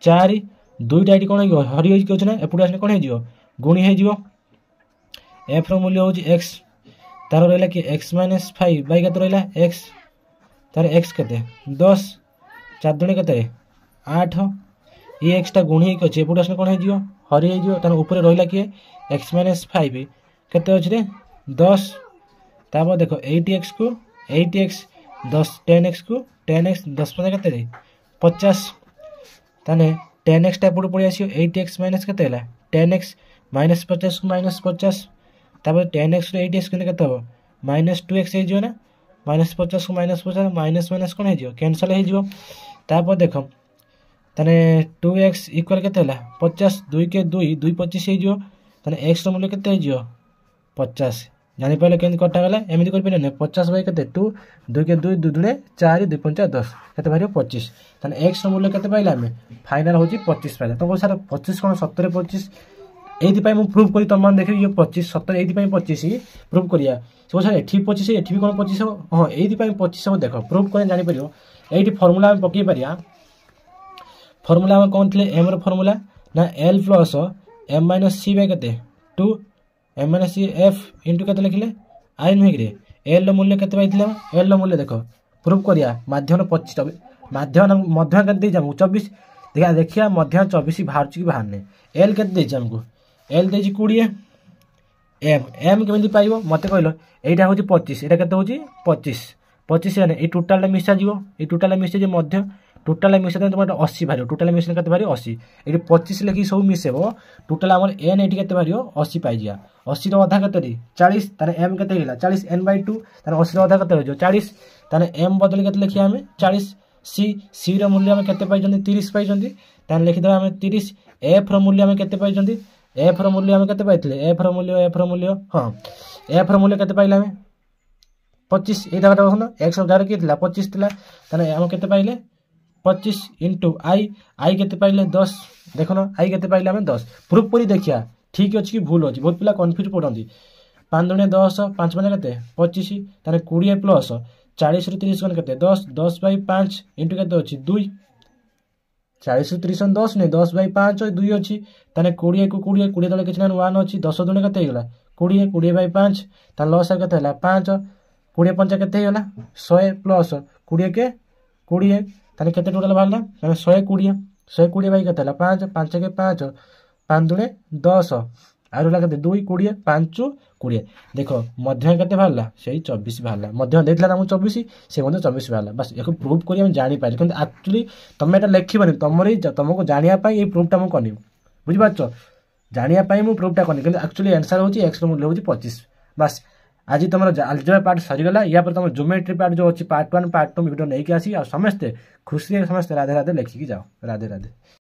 4 दुईटा एटी कोन हरि होछि कि ना एपुडा कोन हे जियो गुणी हे जियो f रो मूल्य होछि x तार रहला कि x माइनस 5 बाई केते रहला x तार x केते 10 4 दुने केते 8 ये x टा गुणी के अछि एपुडा कोन हे जियो हरि हे जियो तार ऊपर रहला कि x माइनस 5 केते अछि रे 10 तापर देखो 8x को 8x 10 10x को 10x 10 पता केते रे 50 ताने 10x टा पुड पड़ी आसियो 8x माइनस केते हला 10x माइनस 50 को माइनस 50 तापर 10x रो 8x केने केते हो माइनस 2x हे जियो ना माइनस 50 को माइनस 50 माइनस माइनस कोन हे जियो कैंसिल हे जियो तापर देखो ताने 2x इक्वल केते हला 50 2 के 2 2 25 हे जियो ताने x रो मूल्य केते हे जियो 50 जानि पहले केन कटा गला एमिति कर पिने 50 बाई केते 2 2 के 2 2 दुने 4 2 5 10 केते भारियो 25 ताने x रो मूल्य केते पाइला हमें फाइनल होची 25 पाइला तो सर 25 कोन 70 25 एथि पई मु प्रूव करी तमान देखि ये 25 70 एथि पई 25 प्रूव करिया सो सर एथि 25 एथि भी कोन 25 हो हां एथि पई 25 हो देखो प्रूव करे जानि परियो एथि फार्मूला हम पकई परिया फार्मूला हम कोन थले m रो फार्मूला ना l plus m minus c by केते 2 m minus c f into केते लिखले i नहे रे l रो मूल्य केते पाइतले l रो मूल्य देखो प्रूव करिया माध्यम 25 माध्यम मध्य केते दे जामु 24 देखिया मध्य 24 बाहर छि कि बाहर ने l केते दे जामु l दे छि 20 m केमिति पाइबो मते कहलो एटा होछि 25 एटा केते होछि 25 25 ने ए टोटल मिसा जिवो ए टोटल मिसे जे मध्य टोटल मिसे तुम 80 भारियो टोटल मिसे केते भारियो 80 एटी 25 लेखि सब मिसेबो टोटल हमर n एटी केते भारियो 80 पाइ जिया 80 रो आधा केते रे 40 ताने m केते हिला 40 n/2 ताने 80 रो आधा केते हो 40 ताने m बदल केते लिखिया हमें 40 c रो मूल्य हम केते पाइ जंदी 30 पाइ जंदी ताने लिखि दबा हमें 30 f रो मूल्य हम केते पाइ जंदी f रो मूल्य हम केते पाइतले f रो मूल्य हां f रो मूल्य केते पाइला हमें 25 एटा कटा होनो x रो गार केतला 25 तला ताने हम केते पाइले 25 इंटू आई केते पाइले 10 देखो ना आई केते पाइले हमें 10 प्रूफ करी देखिया ठीक अछि कि भूल अछि बहुत पिला कंफ्यूज पडंती 5 दुने 10 5 माने केते 25 ताने 20 प्लस 40 रु 30 कोन केते 10 10 बाई 5 इंटू केते अछि 2 40 रु 30 10 ने 10 बाई 5 2 अछि ताने 20 को 20 20 तले किछना 1 अछि 10 दुने केते हेला 20 20 बाई 5 ता लॉस केते हला 5 20 5 केते हेला 100 प्लस 20 के 20 ताने केते टोटल भाला माने 120 बाई केते हला 5 5 के 5 5 दुने 10 आरो ला केते 2 20 5 20 देखो मध्य केते भाला सेही 24 भाला मध्य देतला ना 24 से मध्य 24 भाला बस एको प्रूफ करी हम जानि पाइ किंतु एक्चुअली तमे एटा लेखिबनी तमरी तमको जानिया पाइ ए प्रूफ टा हम करनी बुझि पाछो जानिया पाइ मु प्रूफ टा करनी किंतु एक्चुअली आंसर होची x रो मूल्य होची 25 बस आज तुम अलजेब्रा पार्ट सरी गला या पर तुम ज्योमेट्री पार्ट जो अछि पार्ट 1 पार्ट 2 वीडियो नै के आसी आ समस्त खुशी समस्त राधे राधे लिखि की जाओ राधे राधे।